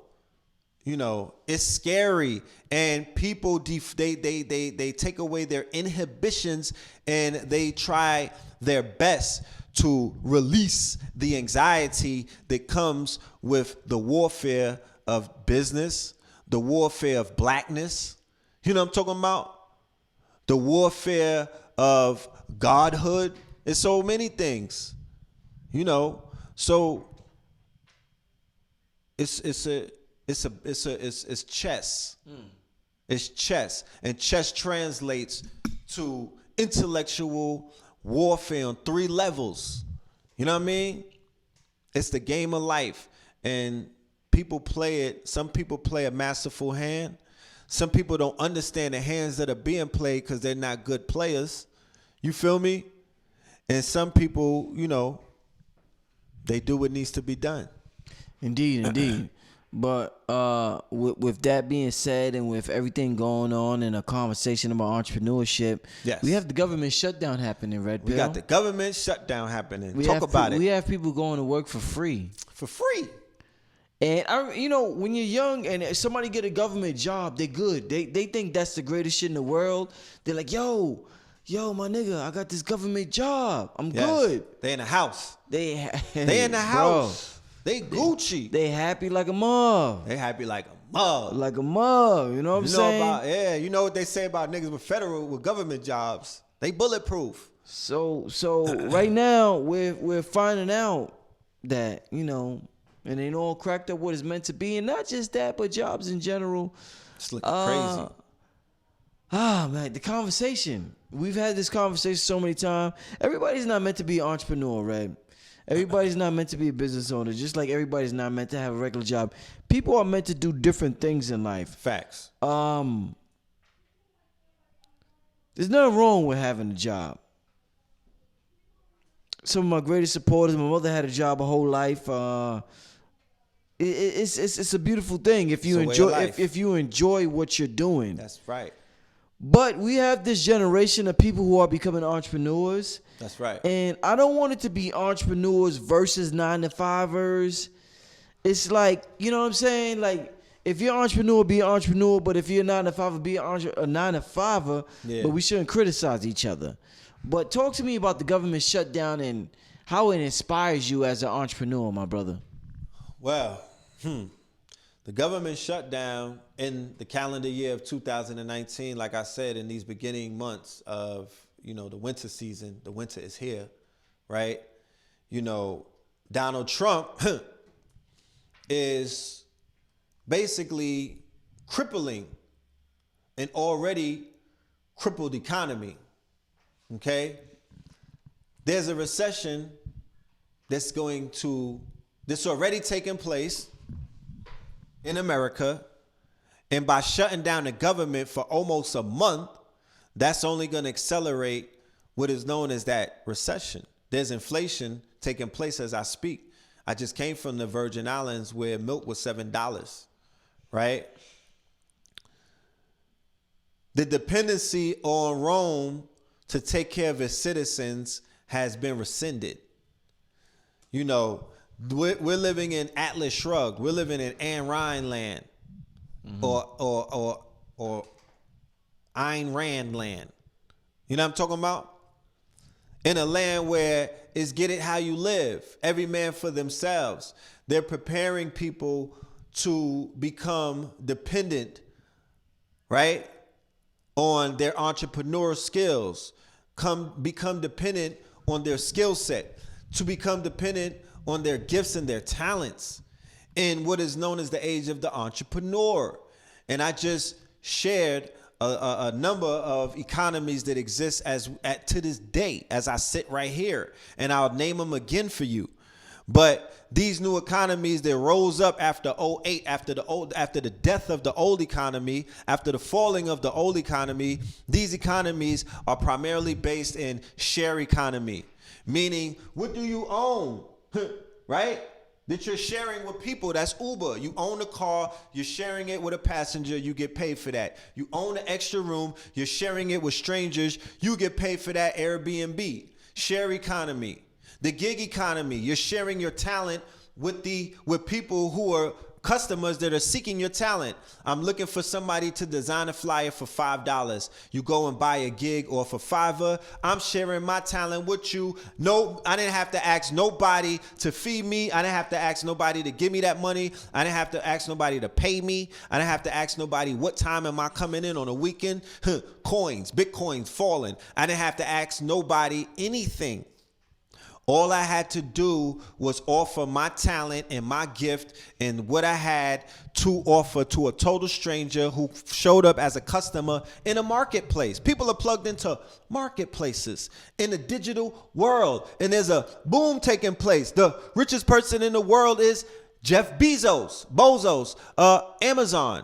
Speaker 2: it's scary, and people they take away their inhibitions, and they try their best to release the anxiety that comes with the warfare of business, the warfare of blackness. You know what I'm talking about? The warfare of godhood. It's so many things. So it's chess. It's chess, and chess translates to intellectual warfare on 3 levels. You know what I mean? It's the game of life, and people play it. Some people play a masterful hand. Some people don't understand the hands that are being played because they're not good players. You feel me? And some people, they do what needs to be done.
Speaker 1: Indeed. But with that being said, and with everything going on in a conversation about entrepreneurship,
Speaker 2: yes,
Speaker 1: we have the government shutdown happening, Red Pill.
Speaker 2: We got the government shutdown happening. Talk about it.
Speaker 1: We have people going to work for free.
Speaker 2: For free.
Speaker 1: And when you're young and somebody get a government job, they're good. They think that's the greatest shit in the world. They're like, yo, my nigga, I got this government job. I'm good.
Speaker 2: They in the house.
Speaker 1: They
Speaker 2: in the house. They Gucci.
Speaker 1: They happy like a mug.
Speaker 2: They happy like a mug.
Speaker 1: Like a mug. You know what I'm saying?
Speaker 2: You know what they say about niggas with government jobs? They bulletproof.
Speaker 1: So right now we're finding out that, it ain't all cracked up what it's meant to be. And not just that, but jobs in general.
Speaker 2: It's looking crazy.
Speaker 1: Man, the conversation. We've had this conversation so many times. Everybody's not meant to be an entrepreneur, right? Everybody's not meant to be a business owner, just like everybody's not meant to have a regular job. People are meant to do different things in life.
Speaker 2: Facts.
Speaker 1: There's nothing wrong with having a job. Some of my greatest supporters, my mother had a job her whole life. It's a beautiful thing if you enjoy what you're doing.
Speaker 2: That's right.
Speaker 1: But we have this generation of people who are becoming entrepreneurs.
Speaker 2: That's right.
Speaker 1: And I don't want it to be entrepreneurs versus 9-to-5ers. It's like, you know what I'm saying? Like, if you're an entrepreneur, be an entrepreneur. But if you're a 9-to-5er, be a 9-to-5er. Yeah. But we shouldn't criticize each other. But talk to me about the government shutdown and how it inspires you as an entrepreneur, my brother.
Speaker 2: Well, the government shutdown in the calendar year of 2019, like I said, in these beginning months of, the winter season, the winter is here, right? Donald Trump is basically crippling an already crippled economy, okay? There's a recession that's already taking place in America, and by shutting down the government for almost a month, that's only going to accelerate what is known as that recession. There's inflation taking place as I speak. I just came from the Virgin Islands where milk was $7, right? The dependency on Rome to take care of its citizens has been rescinded. We're living in Atlas Shrugged. We're living in Ayn Rand land, or Ayn Rand land. You know what I'm talking about? In a land where it's get it how you live, every man for themselves. They're preparing people to become dependent, right, on their entrepreneurial skills, become dependent on their skill set, to become dependent on their gifts and their talents in what is known as the age of the entrepreneur. And I just shared a number of economies that exist to this day as I sit right here, and I'll name them again for you. But these new economies that rose up after '08, after the death of the old economy, after the falling of the old economy, these economies are primarily based in share economy, meaning what do you own, right? That you're sharing with people. That's Uber. You own a car, you're sharing it with a passenger, you get paid for that. You own an extra room, you're sharing it with strangers, you get paid for that. Airbnb, share economy. The gig economy, you're sharing your talent with people who are customers that are seeking your talent. I'm looking for somebody to design a flyer for $5. You go and buy a gig, or for $5, I'm sharing my talent with you. No, I didn't have to ask nobody to feed me. I didn't have to ask nobody to give me that money. I didn't have to ask nobody to pay me. I didn't have to ask nobody what time am I coming in on a weekend. Coins, Bitcoins falling. I didn't have to ask nobody anything. All I had to do was offer my talent and my gift and what I had to offer to a total stranger who showed up as a customer in a marketplace. People are plugged into marketplaces in the digital world, and there's a boom taking place. The richest person in the world is Jeff Bezos, Amazon,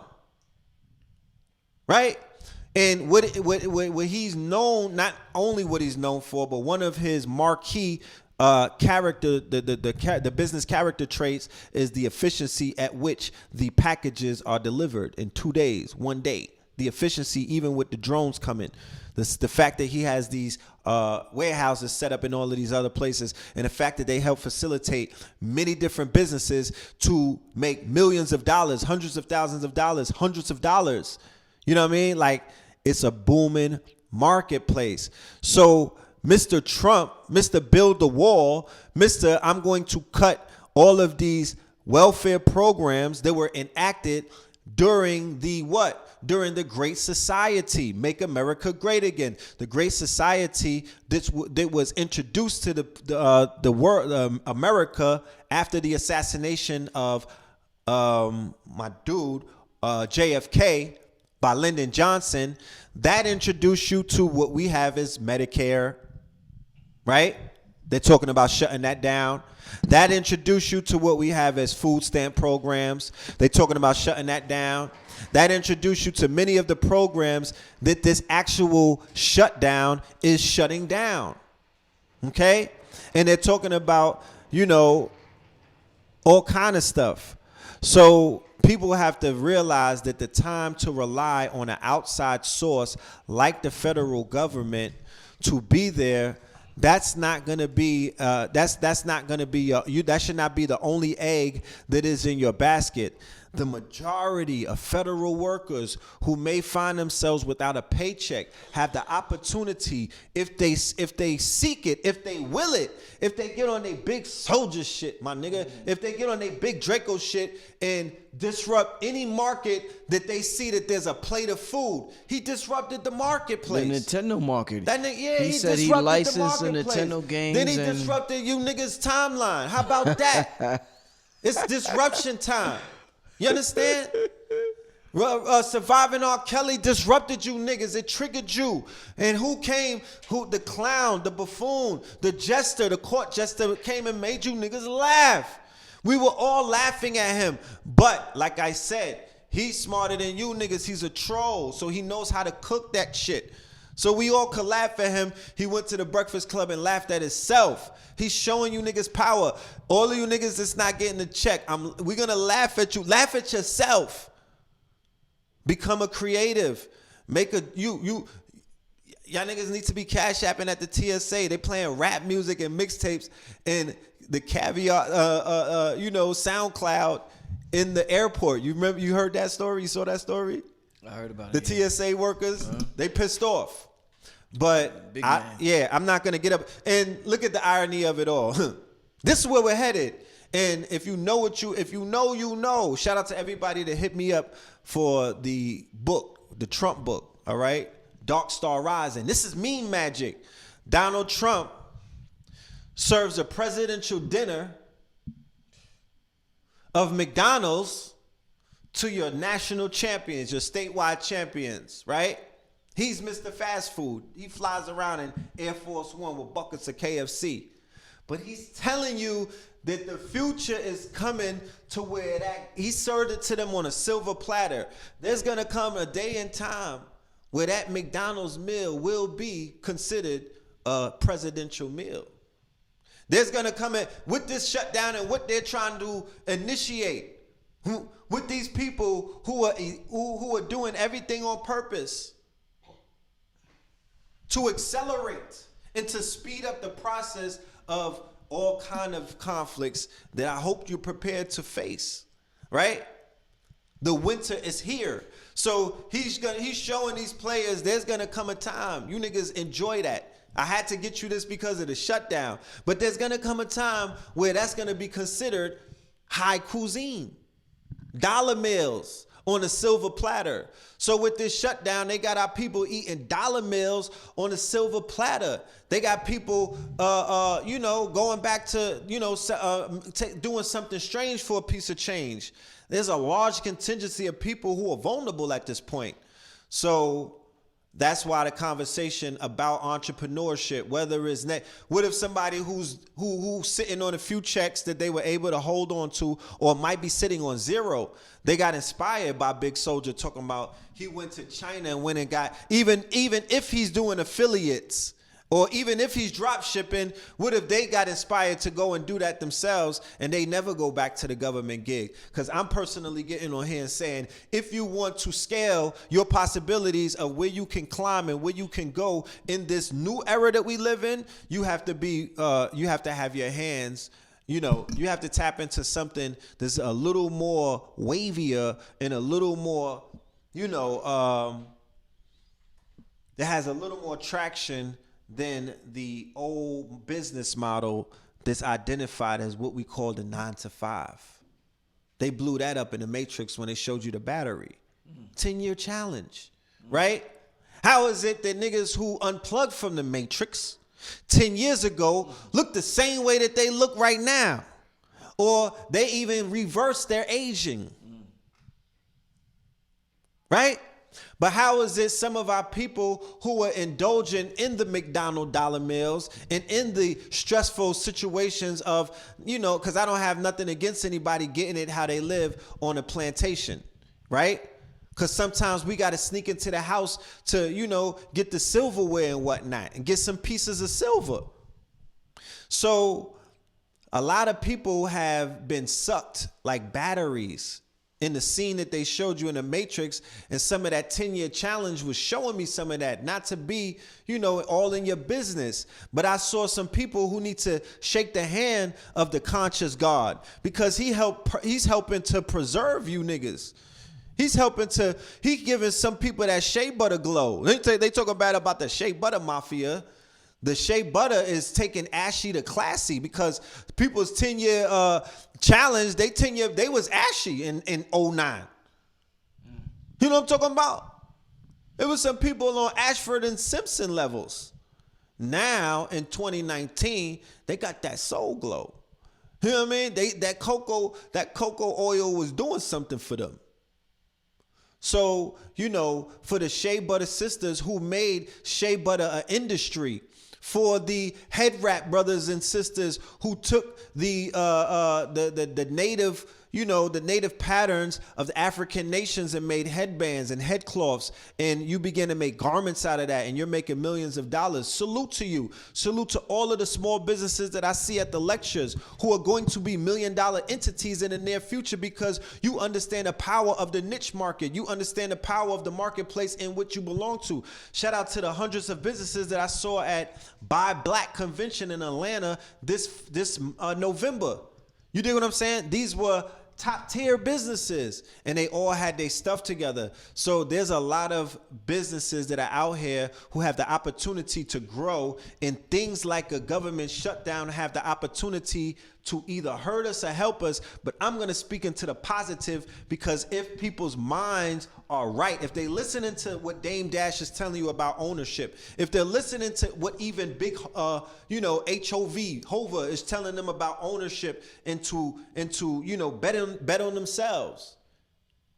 Speaker 2: right? And what he's known, not only what he's known for, but one of his marquee character, the business character traits is the efficiency at which the packages are delivered in 2 days, 1 day. The efficiency, even with the drones coming, the fact that he has these warehouses set up in all of these other places, and the fact that they help facilitate many different businesses to make millions of dollars, hundreds of thousands of dollars, hundreds of dollars. You know what I mean? Like, it's a booming marketplace. So Mr. Trump, Mr. Build the Wall, Mr. I'm going to cut all of these welfare programs that were enacted during the what? During the Great Society, Make America Great Again. The Great Society that was introduced to the world, America, after the assassination of my dude JFK by Lyndon Johnson. That introduced you to what we have as Medicare. Right? They're talking about shutting that down. That introduced you to what we have as food stamp programs. They're talking about shutting that down. That introduced you to many of the programs that this actual shutdown is shutting down. Okay? And they're talking about, all kind of stuff. So people have to realize that the time to rely on an outside source like the federal government to be there, that's not going to be that's not going to be that should not be the only egg that is in your basket. The majority of federal workers who may find themselves without a paycheck have the opportunity, if they seek it, if they will it, if they get on their big soldier shit, my nigga, if they get on their big Draco shit and disrupt any market that they see that there's a plate of food. He disrupted the marketplace.
Speaker 1: The Nintendo market.
Speaker 2: He
Speaker 1: said he licensed the Nintendo games.
Speaker 2: Then he disrupted you niggas' timeline. How about that? It's disruption time. You understand? Surviving R. Kelly disrupted you niggas. It triggered you. And who came? The clown, the buffoon, the jester, the court jester came and made you niggas laugh. We were all laughing at him. But like I said, he's smarter than you niggas. He's a troll. So he knows how to cook that shit. So we all could laugh at him. He went to the Breakfast Club and laughed at himself. He's showing you niggas power. All of you niggas that's not getting the check, we're going to laugh at you. Laugh at yourself. Become a creative. Y'all niggas need to be cash apping at the TSA. They playing rap music and mixtapes and the caveat, SoundCloud in the airport. You remember? You heard that story? You saw that story?
Speaker 1: I heard about
Speaker 2: it. The TSA workers, they pissed off. But I'm not gonna get up and look at the irony of it all. This is where we're headed. And if you know, you know. Shout out to everybody that hit me up for the book, the Trump book. All right. Dark Star Rising. This is meme magic. Donald Trump serves a presidential dinner of McDonald's to your national champions, your statewide champions, right? He's Mr. Fast Food. He flies around in Air Force One with buckets of KFC. But he's telling you that the future is coming to where that he served it to them on a silver platter. There's going to come a day and time where that McDonald's meal will be considered a presidential meal. There's going to come in with this shutdown and what they're trying to initiate. With these people who are doing everything on purpose to accelerate and to speed up the process of all kind of conflicts that I hope you're prepared to face, right? The winter is here. So he's showing these players there's gonna come a time. You niggas enjoy that. I had to get you this because of the shutdown. But there's gonna come a time where that's gonna be considered high cuisine. Dollar meals on a silver platter. So with this shutdown, they got our people eating dollar meals on a silver platter. They got people, going back to, doing something strange for a piece of change. There's a large contingency of people who are vulnerable at this point. So that's why the conversation about entrepreneurship, whether it's what if somebody who's sitting on a few checks that they were able to hold on to, or might be sitting on zero, they got inspired by Big Soulja talking about he went to China and went and got, even if he's doing affiliates, or even if he's drop shipping, what if they got inspired to go and do that themselves and they never go back to the government gig? Because I'm personally getting on here and saying, if you want to scale your possibilities of where you can climb and where you can go in this new era that we live in, you have to have your hands, you have to tap into something that's a little more wavier and a little more, that has a little more traction than the old business model that's identified as what we call the 9-to-5. They blew that up in the Matrix when they showed you the battery. 10-year challenge, right? How is it that niggas who unplugged from the Matrix 10 years ago look the same way that they look right now? Or they even reverse their aging, right? But how is it some of our people who are indulging in the McDonald's dollar meals and in the stressful situations of, because I don't have nothing against anybody getting it how they live on a plantation, right? Because sometimes we got to sneak into the house to, get the silverware and whatnot and get some pieces of silver. So a lot of people have been sucked like batteries in the scene that they showed you in the Matrix, and some of that 10-year challenge was showing me some of that, not to be, all in your business. But I saw some people who need to shake the hand of the conscious God, because he's helping to preserve you niggas. He's giving some people that shea butter glow. They talk about the shea butter mafia. The shea butter is taking ashy to classy, because people's 10-year challenge, they was ashy in 09. You know what I'm talking about? It was some people on Ashford and Simpson levels. Now in 2019, they got that soul glow. You know what I mean? That cocoa oil was doing something for them. So, for the shea butter sisters who made shea butter an industry, for the head wrap brothers and sisters who took the native, the native patterns of the African nations and made headbands and headcloths, and you begin to make garments out of that, and you're making millions of dollars. Salute to you. Salute to all of the small businesses that I see at the lectures who are going to be million-dollar entities in the near future, because you understand the power of the niche market. You understand the power of the marketplace in which you belong to. Shout out to the hundreds of businesses that I saw at Buy Black Convention in Atlanta this November. You dig what I'm saying? These were top tier businesses, and they all had their stuff together. So there's a lot of businesses that are out here who have the opportunity to grow, and things like a government shutdown have the opportunity to either hurt us or help us. But I'm going to speak into the positive, because if people's minds are right, if they listening to what Dame Dash is telling you about ownership, if they're listening to what even big, Hova is telling them about ownership, into bet on themselves,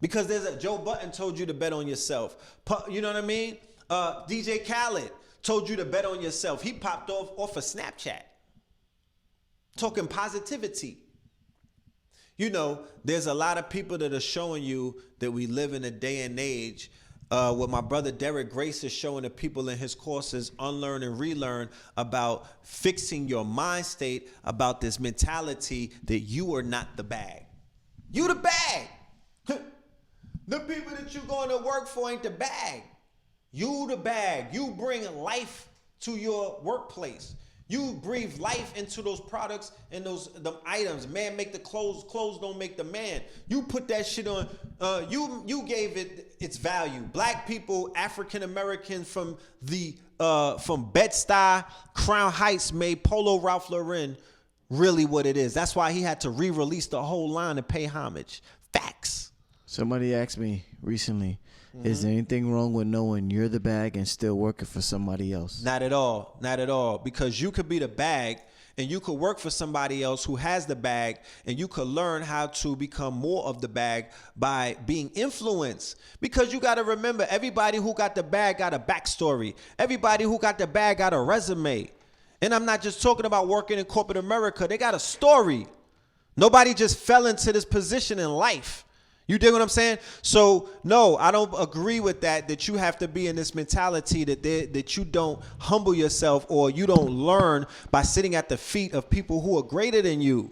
Speaker 2: because there's a Joe Button told you to bet on yourself. You know what I mean? DJ Khaled told you to bet on yourself. He popped off of Snapchat, talking positivity. There's a lot of people that are showing you that we live in a day and age. What my brother Derek Grace is showing the people in his courses, Unlearn and Relearn, about fixing your mind state, about this mentality that you are not the bag. You the bag. The people that you going to work for ain't the bag. You the bag. You bring life to your workplace. You breathe life into those products and them items. Man make the clothes. Clothes don't make the man. You put that shit on. You gave it its value. Black people, African Americans from Bed-Stuy, Crown Heights made Polo Ralph Lauren really what it is. That's why he had to re-release the whole line and pay homage. Facts.
Speaker 1: Somebody asked me recently, is there anything wrong with knowing you're the bag and still working for somebody else?
Speaker 2: Not at all. Not at all. Because you could be the bag and you could work for somebody else who has the bag, and you could learn how to become more of the bag by being influenced. Because you got to remember, everybody who got the bag got a backstory. Everybody who got the bag got a resume. And I'm not just talking about working in corporate America. They got a story. Nobody just fell into this position in life. You dig what I'm saying? So, no, I don't agree with that you have to be in this mentality that you don't humble yourself, or you don't learn by sitting at the feet of people who are greater than you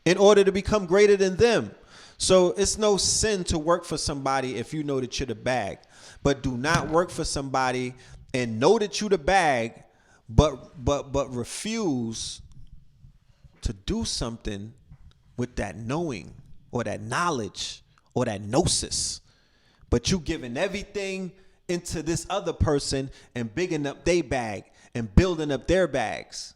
Speaker 2: in order to become greater than them. So it's no sin to work for somebody if you know that you're the bag. But do not work for somebody and know that you're the bag, but refuse to do something with that knowing or that knowledge or that gnosis. But you giving everything into this other person and bigging up their bag and building up their bags.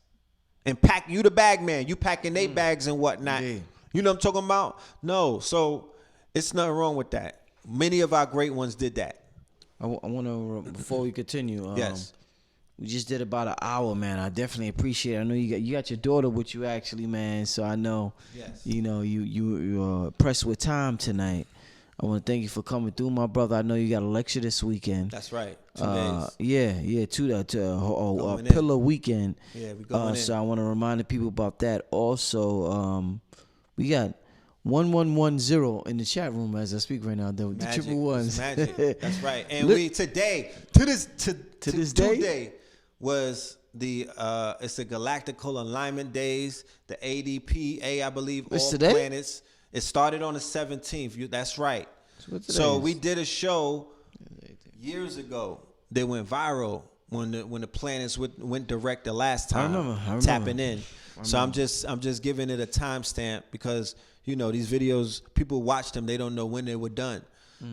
Speaker 2: And you the bag man, you packing their bags and whatnot.
Speaker 1: Yeah.
Speaker 2: You know what I'm talking about? No, so it's nothing wrong with that. Many of our great ones did that.
Speaker 1: I want to, before we continue,
Speaker 2: Yes.
Speaker 1: We just did about an hour, man. I definitely appreciate it. I know you got your daughter with you, actually, man. So I know,
Speaker 2: Yes.
Speaker 1: you're pressed with time tonight. I want to thank you for coming through, my brother. I know you got a lecture this weekend.
Speaker 2: That's right. 2 days.
Speaker 1: Yeah,
Speaker 2: Going in.
Speaker 1: pillar weekend.
Speaker 2: Yeah, we going in.
Speaker 1: So I want to remind the people about that. Also, we got 1110 in the chat room as I speak right now. The triple ones.
Speaker 2: Magic. That's right. And
Speaker 1: Look,
Speaker 2: we today to this
Speaker 1: day?
Speaker 2: day was it's the Galactical Alignment Days, the ADPA, I believe.
Speaker 1: It's
Speaker 2: all
Speaker 1: today?
Speaker 2: planets. It started on the 17th. That's right. So we did a show years ago that went viral when the planets went direct the last time.
Speaker 1: I remember.
Speaker 2: Tapping in. So I'm just giving it a timestamp because these videos, people watch them, they don't know when they were done.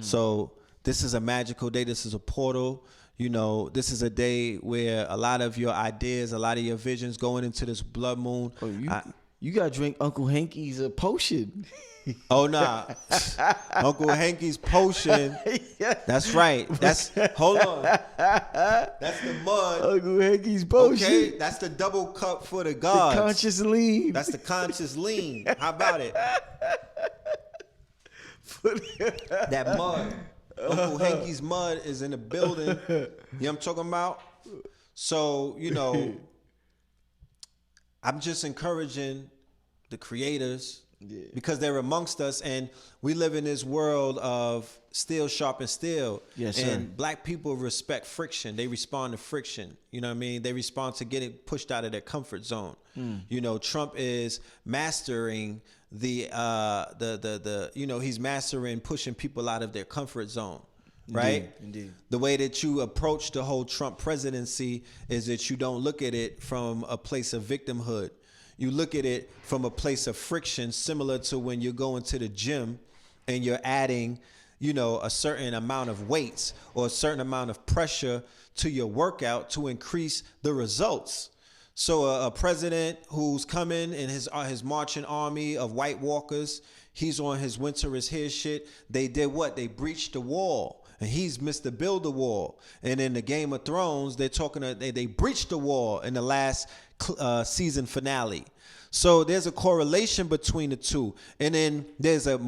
Speaker 2: So this is a magical day. This is a portal. This is a day where a lot of your ideas, a lot of your visions going into this blood moon.
Speaker 1: Oh, you got to drink Uncle Hanky's potion.
Speaker 2: Oh, nah. Uncle Hanky's potion. That's right. Hold on. That's the mud.
Speaker 1: Uncle Hanky's potion.
Speaker 2: Okay, that's the double cup for the gods.
Speaker 1: The conscious lean.
Speaker 2: That's the conscious lean. How about it? That mud. Uncle Hanky's mud is in the building. You know what I'm talking about? So, I'm just encouraging the creators because they're amongst us, and we live in this world of steel sharpens steel.
Speaker 1: Yes, sir.
Speaker 2: And black people respect friction. They respond to friction. You know what I mean? They respond to getting pushed out of their comfort zone. Trump is mastering he's mastering pushing people out of their comfort zone. Right?
Speaker 1: Indeed.
Speaker 2: The way that you approach the whole Trump presidency is that you don't look at it from a place of victimhood. You look at it from a place of friction, similar to when you're going to the gym and you're adding, a certain amount of weights or a certain amount of pressure to your workout to increase the results. So a president who's coming in his marching army of White Walkers, he's on his winter is here shit. They did what? They breached the wall. And he's Mr. Build the Wall. And in the Game of Thrones, they're talking. They breached the wall in the last season finale. So there's a correlation between the two. And then there's an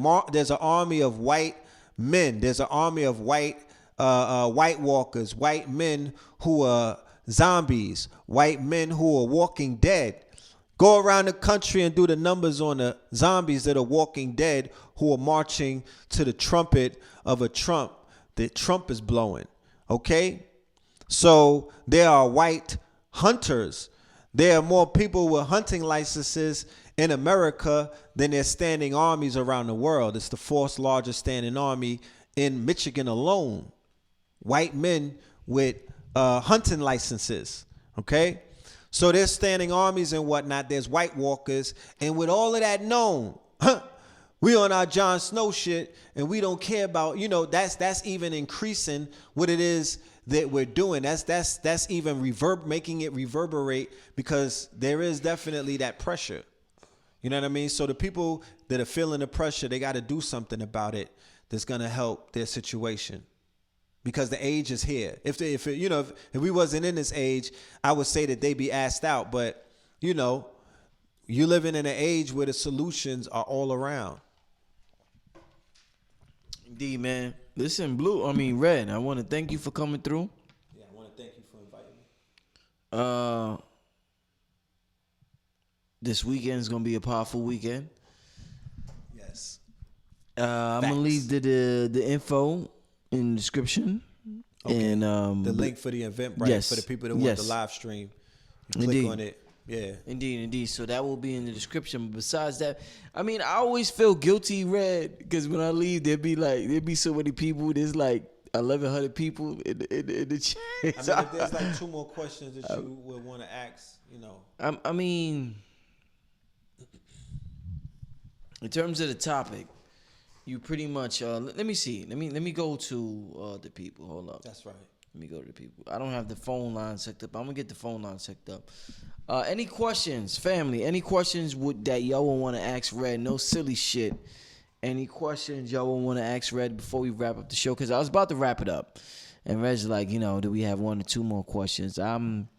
Speaker 2: army of white men. There's an army of White Walkers, white men who are zombies, white men who are walking dead. Go around the country and do the numbers on the zombies that are walking dead who are marching to the trumpet of a Trump. The Trump is blowing, okay? So there are white hunters. There are more people with hunting licenses in America than there's standing armies around the world. It's the fourth largest standing army in Michigan alone. White men with hunting licenses, okay? So there's standing armies and whatnot. There's White Walkers. And with all of that known, we on our Jon Snow shit, and we don't care about, that's even increasing what it is that we're doing. That's even making it reverberate, because there is definitely that pressure. You know what I mean? So the people that are feeling the pressure, they got to do something about it that's going to help their situation. Because the age is here. If we wasn't in this age, I would say that they be asked out. But, you living in an age where the solutions are all around.
Speaker 1: Indeed, man. Listen, Red, I want to thank you for coming through.
Speaker 2: Yeah, I want to thank you for inviting me.
Speaker 1: This weekend is going to be a powerful weekend.
Speaker 2: Yes.
Speaker 1: I'm going to leave the info in the description. Okay. And
Speaker 2: the link for the Eventbrite, yes, for the people that want the live stream. You click on it. Yeah.
Speaker 1: Indeed. So that will be in the description. But besides that, I always feel guilty, Red, because when I leave, there'd be so many people. There's like 1,100 people in the chat.
Speaker 2: If there's like 2 more questions that you would want to ask,
Speaker 1: in terms of the topic, you pretty much let me see. Let me go to the people. Hold up.
Speaker 2: That's right.
Speaker 1: Let me go to the people. I don't have the phone line set up. I'm gonna get the phone line set up. Any questions, family? Any questions that y'all will want to ask Red? No silly shit. Any questions y'all will want to ask Red before we wrap up the show? Because I was about to wrap it up, and Red's like, do we have 1 or 2 more questions? I'm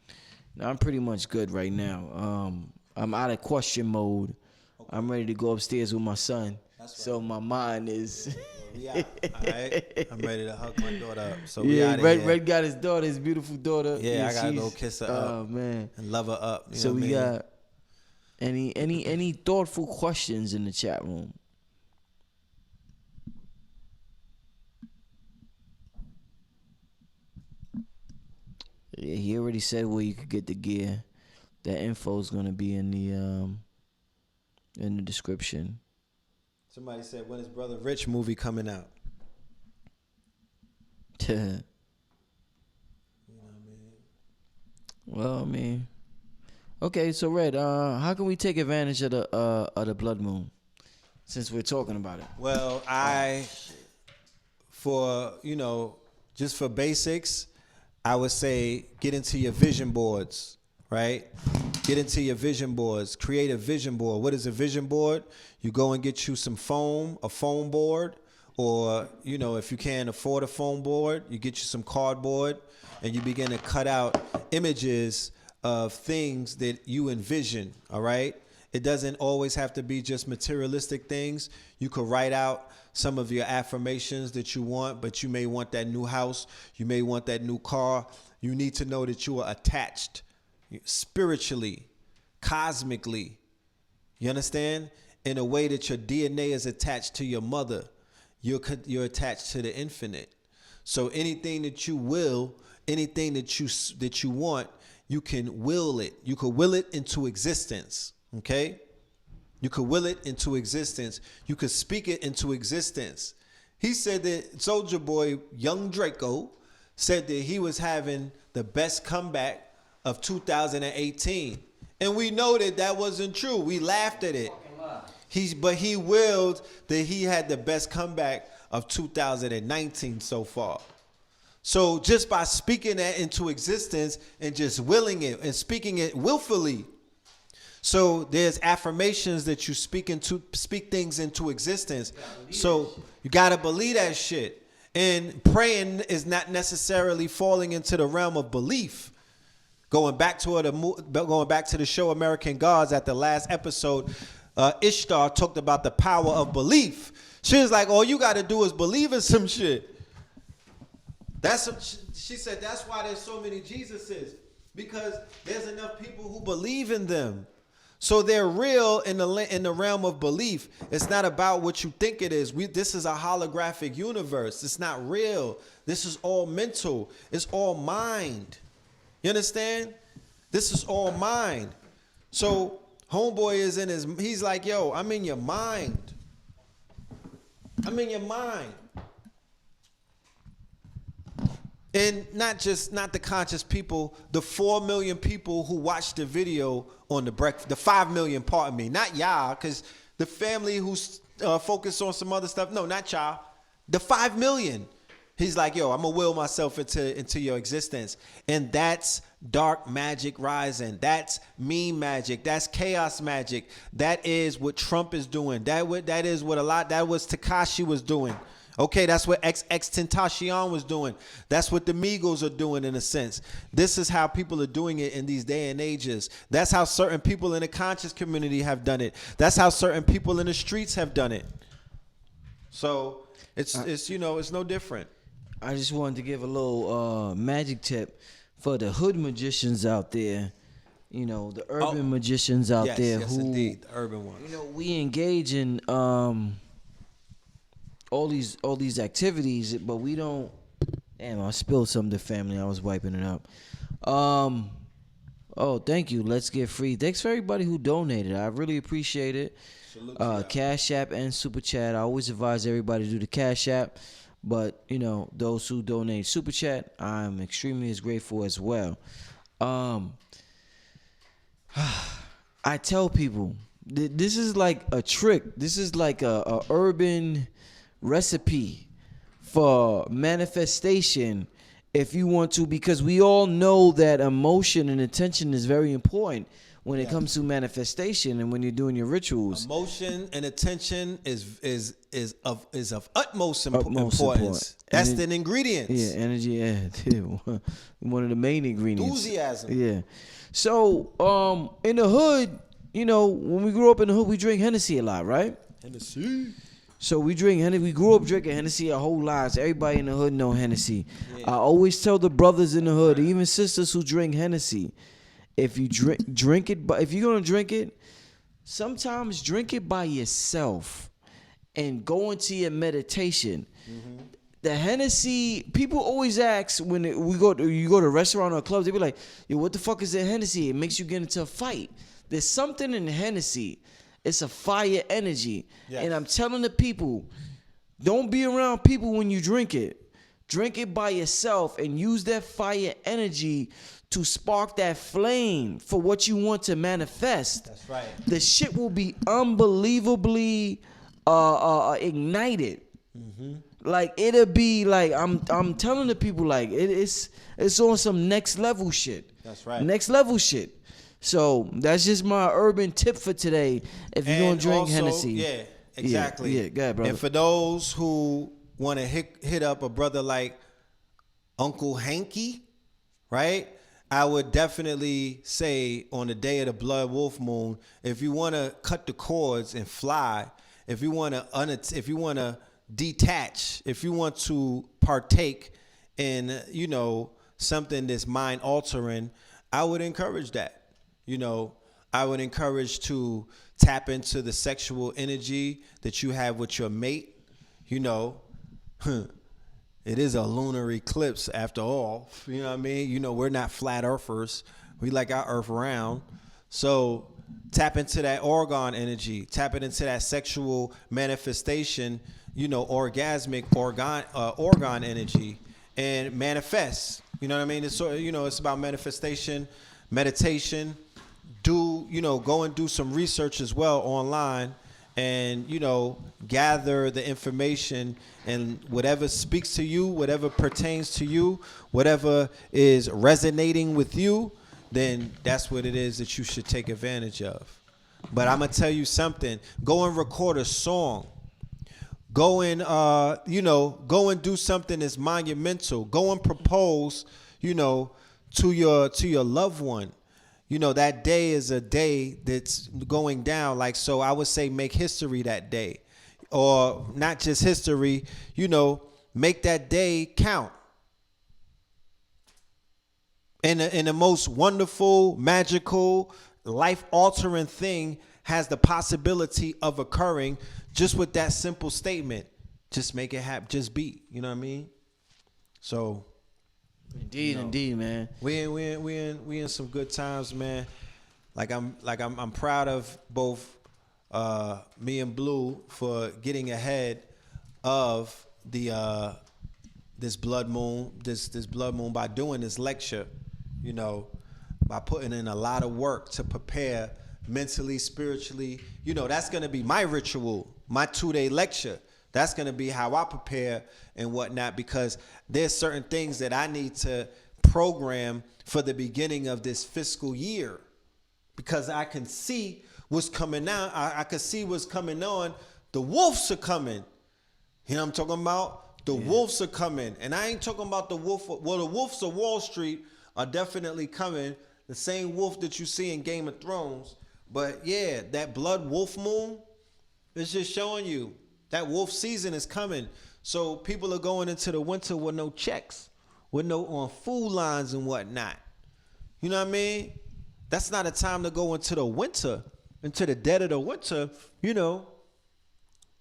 Speaker 1: pretty much good right now. I'm out of question mode. Okay. I'm ready to go upstairs with my son. Right. So my mind is.
Speaker 2: Yeah. All right. I'm ready to hug my daughter up. So we out of here.
Speaker 1: Red got his daughter, his beautiful daughter.
Speaker 2: Yeah, I gotta go kiss her up.
Speaker 1: Oh man.
Speaker 2: And love her up.
Speaker 1: So we got any thoughtful questions in the chat room? Yeah, he already said where you could get the gear. That info is gonna be in the description.
Speaker 2: Somebody said, when is Brother Rich movie coming out?
Speaker 1: You know what I mean? Well, okay, so Red, how can we take advantage of the blood moon, since we're talking about it?
Speaker 2: Well, just for basics, I would say get into your vision boards, right? Get into your vision boards. Create a vision board. What is a vision board? You go and get you some a foam board, or, if you can't afford a foam board, you get you some cardboard, and you begin to cut out images of things that you envision, all right? It doesn't always have to be just materialistic things. You could write out some of your affirmations that you want, but you may want that new house. You may want that new car. You need to know that you are attached spiritually, cosmically, you understand? In a way that your DNA is attached to your mother. You're attached to the infinite. So anything that you will, anything that you want, you can will it. You could will it into existence, okay? You could will it into existence. You could speak it into existence. He said that Soulja Boy, young Draco, said that he was having the best comeback of 2018. And we know that wasn't true. We laughed at it. But he willed that he had the best comeback of 2019 so far. So just by speaking that into existence and just willing it and speaking it willfully. So there's affirmations that you speak things into existence. So you gotta believe that shit. And praying is not necessarily falling into the realm of belief. Going back to the show American Gods at the last episode, Ishtar talked about the power of belief. She was like, all you got to do is believe in some shit. She said that's why there's so many Jesuses, because there's enough people who believe in them. So they're real in the realm of belief. It's not about what you think it is. This is a holographic universe. It's not real. This is all mental. It's all mind. You understand? This is all mind. So homeboy is he's like, yo, I'm in your mind. I'm in your mind. And not the conscious people, the 4 million people who watched the video on the 5 million, pardon me, not y'all, because the family who's focused on some other stuff, no, not y'all, the 5 million. He's like, yo, I'm gonna will myself into your existence. And that's dark magic rising. That's meme magic. That's chaos magic. That is what Trump is doing. That was Tekashi was doing. Okay, that's what XXXTentacion was doing. That's what the Migos are doing in a sense. This is how people are doing it in these day and ages. That's how certain people in the conscious community have done it. That's how certain people in the streets have done it. So it's no different.
Speaker 1: I just wanted to give a little magic tip for the hood magicians out there. You know, the urban magicians out there who,
Speaker 2: indeed, the urban ones.
Speaker 1: You know, we engage in all these activities, but we don't. Damn, I spilled some to family. I was wiping it up. Oh, thank you. Let's Get Free. Thanks for everybody who donated. I really appreciate it. Cash App and Super Chat. I always advise everybody to do the Cash App, but you know, those who donate Super Chat, I'm extremely grateful as well. I tell people this is like a trick. This is like a urban recipe for manifestation, if you want to, because we all know that emotion and attention is very important when it comes to manifestation and when you're doing your rituals. Emotion
Speaker 2: and attention is of utmost importance. That's the ingredients.
Speaker 1: Yeah, energy. Yeah, one of the main ingredients.
Speaker 2: Enthusiasm.
Speaker 1: Yeah. So, in the hood, you know, when we grew up in the hood, we drink Hennessy a lot, right?
Speaker 2: Hennessy.
Speaker 1: So we drink Hennessy. We grew up drinking Hennessy our whole lives. Everybody in the hood know Hennessy. Yeah. I always tell the brothers in the hood, even sisters who drink Hennessy, if you drink it, but if you're gonna drink it, sometimes drink it by yourself and go into your meditation. Mm-hmm. The Hennessy, people always ask when you go to a restaurant or clubs, they be like, yo, what the fuck is that Hennessy? It makes you get into a fight. There's something in Hennessy. It's a fire energy. Yes. And I'm telling the people, don't be around people when you drink it. Drink it by yourself and use that fire energy to spark that flame for what you want to manifest.
Speaker 2: That's right.
Speaker 1: The shit will be unbelievably ignited. Mm-hmm. Like it'll be like I'm telling the people, like it's on some next level shit.
Speaker 2: That's right.
Speaker 1: Next level shit. So that's just my urban tip for today. If you're gonna drink Hennessy,
Speaker 2: yeah, exactly.
Speaker 1: Yeah, go ahead, brother.
Speaker 2: And for those who want to hit up a brother like Uncle Hanky, right? I would definitely say on the day of the Blood Wolf Moon, if you want to cut the cords and fly, if you want to detach, if you want to partake in, you know, something that's mind altering, I would encourage that. You know, I would encourage to tap into the sexual energy that you have with your mate. You know, it is a lunar eclipse after all. You know what I mean? You know, we're not flat earthers. We like our earth round. So tap into that organ energy. Tap it into that sexual manifestation, you know, orgasmic organ energy, and manifest. You know what I mean? It's, you know, it's about manifestation, meditation. go and do some research as well online, and gather the information, and whatever speaks to you, whatever pertains to you, whatever is resonating with you, then that's what it is that you should take advantage of. But I'm gonna tell you something. Go and record a song. Go and go and do something that's monumental. Go and propose, to your loved one. That day is a day that's going down. Like, so I would say make history that day. Or not just history, make that day count. And the most wonderful, magical, life-altering thing has the possibility of occurring just with that simple statement. Just make it happen. Just be. You know what I mean? So,
Speaker 1: indeed, man.
Speaker 2: We in some good times, man. I'm proud of both me and Blue for getting ahead of the this blood moon by doing this lecture. By putting in a lot of work to prepare mentally, spiritually. That's going to be my ritual, my 2-day lecture. That's going to be how I prepare and whatnot, because there's certain things that I need to program for the beginning of this fiscal year, because I can see what's coming out. I can see what's coming on. The wolves are coming. You know what I'm talking about? The wolves are coming. And I ain't talking about the wolf. Well, the wolves of Wall Street are definitely coming. The same wolf that you see in Game of Thrones. But yeah, that blood wolf moon is just showing you that wolf season is coming. So people are going into the winter with no checks, with no on food lines and whatnot. You know what I mean? That's not a time to go into the winter, into the dead of the winter,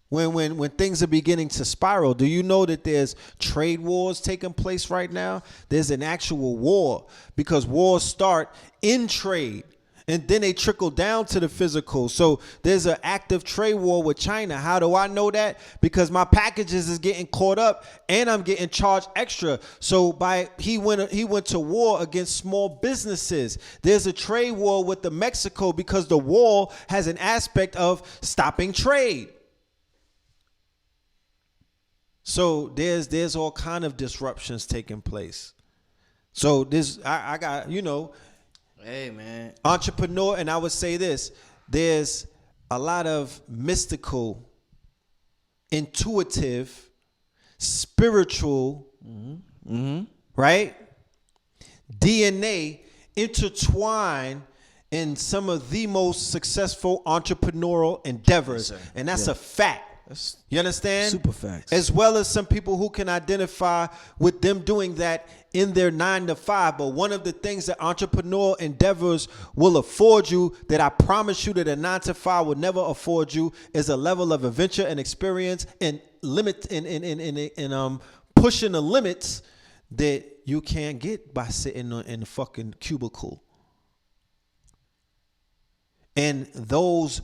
Speaker 2: when things are beginning to spiral. Do you know that there's trade wars taking place right now? There's an actual war, because wars start in trade and then they trickle down to the physical. So there's an active trade war with China. How do I know that? Because my packages is getting caught up and I'm getting charged extra. So he went to war against small businesses. There's a trade war with the Mexico, because the wall has an aspect of stopping trade. So there's all kind of disruptions taking place. So I got,
Speaker 1: Hey, man.
Speaker 2: Entrepreneur, and I would say this, there's a lot of mystical, intuitive, spiritual, right? DNA intertwined in some of the most successful entrepreneurial endeavors.
Speaker 1: Yes,
Speaker 2: and that's a fact. You understand?
Speaker 1: Super facts.
Speaker 2: As well as some people who can identify with them doing that in their 9-to-5. But one of the things that entrepreneurial endeavors will afford you, that I promise you that a 9-to-5 will never afford you, is a level of adventure and experience and limit in pushing the limits that you can't get by sitting in the fucking cubicle. And those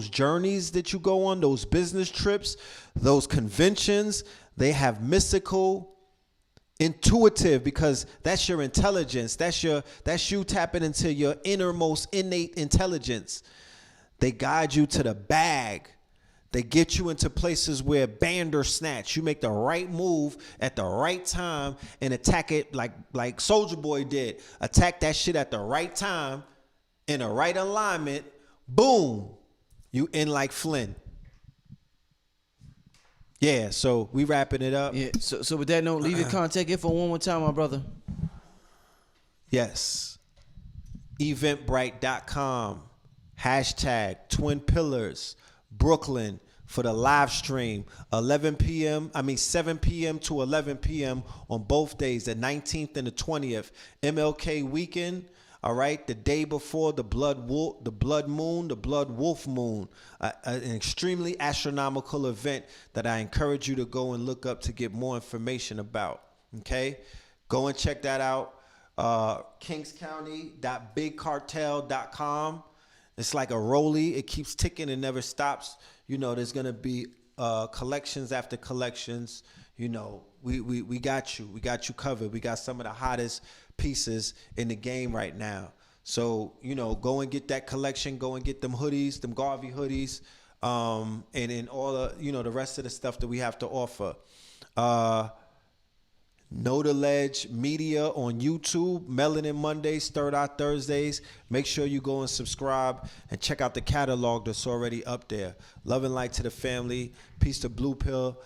Speaker 2: journeys that you go on, those business trips, those conventions, they have mystical, intuitive, because that's your intelligence. That's you tapping into your innermost innate intelligence. They guide you to the bag. They get you into places where bandersnatch. You make the right move at the right time and attack it like Soulja Boy did. Attack that shit at the right time in the right alignment. Boom, you in like Flynn. Yeah, so we wrapping it up.
Speaker 1: Yeah. So with that note, leave your contact info one more time, my brother.
Speaker 2: Yes. Eventbrite.com. #Twin Pillars Brooklyn for the live stream. 7 p.m. to 11 p.m. on both days, the 19th and the 20th. MLK weekend. All right, the day before the blood wolf moon, an extremely astronomical event that I encourage you to go and look up to get more information about. Okay, go and check that out. kingscounty.bigcartel.com. It's like a rollie; it keeps ticking and never stops. There's gonna be collections after collections. We got you. We got you covered. We got some of the hottest pieces in the game right now. So, go and get that collection. Go and get them hoodies, them Garvey hoodies, and then all the, the rest of the stuff that we have to offer. Know the Ledge Media on YouTube, Melanin Mondays, Third Eye Thursdays. Make sure you go and subscribe and check out the catalog that's already up there. Love and light to the family. Peace to Blue Pill.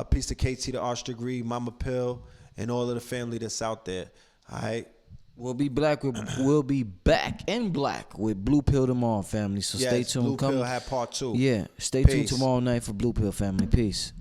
Speaker 2: Peace to KT the Arch Degree, Mama Pill, and all of the family that's out there. All right.
Speaker 1: We'll be back in black with Blue Pill tomorrow, family. So stay tuned.
Speaker 2: Blue Pill had part 2.
Speaker 1: Yeah, stay tuned tomorrow night for Blue Pill, family. Peace.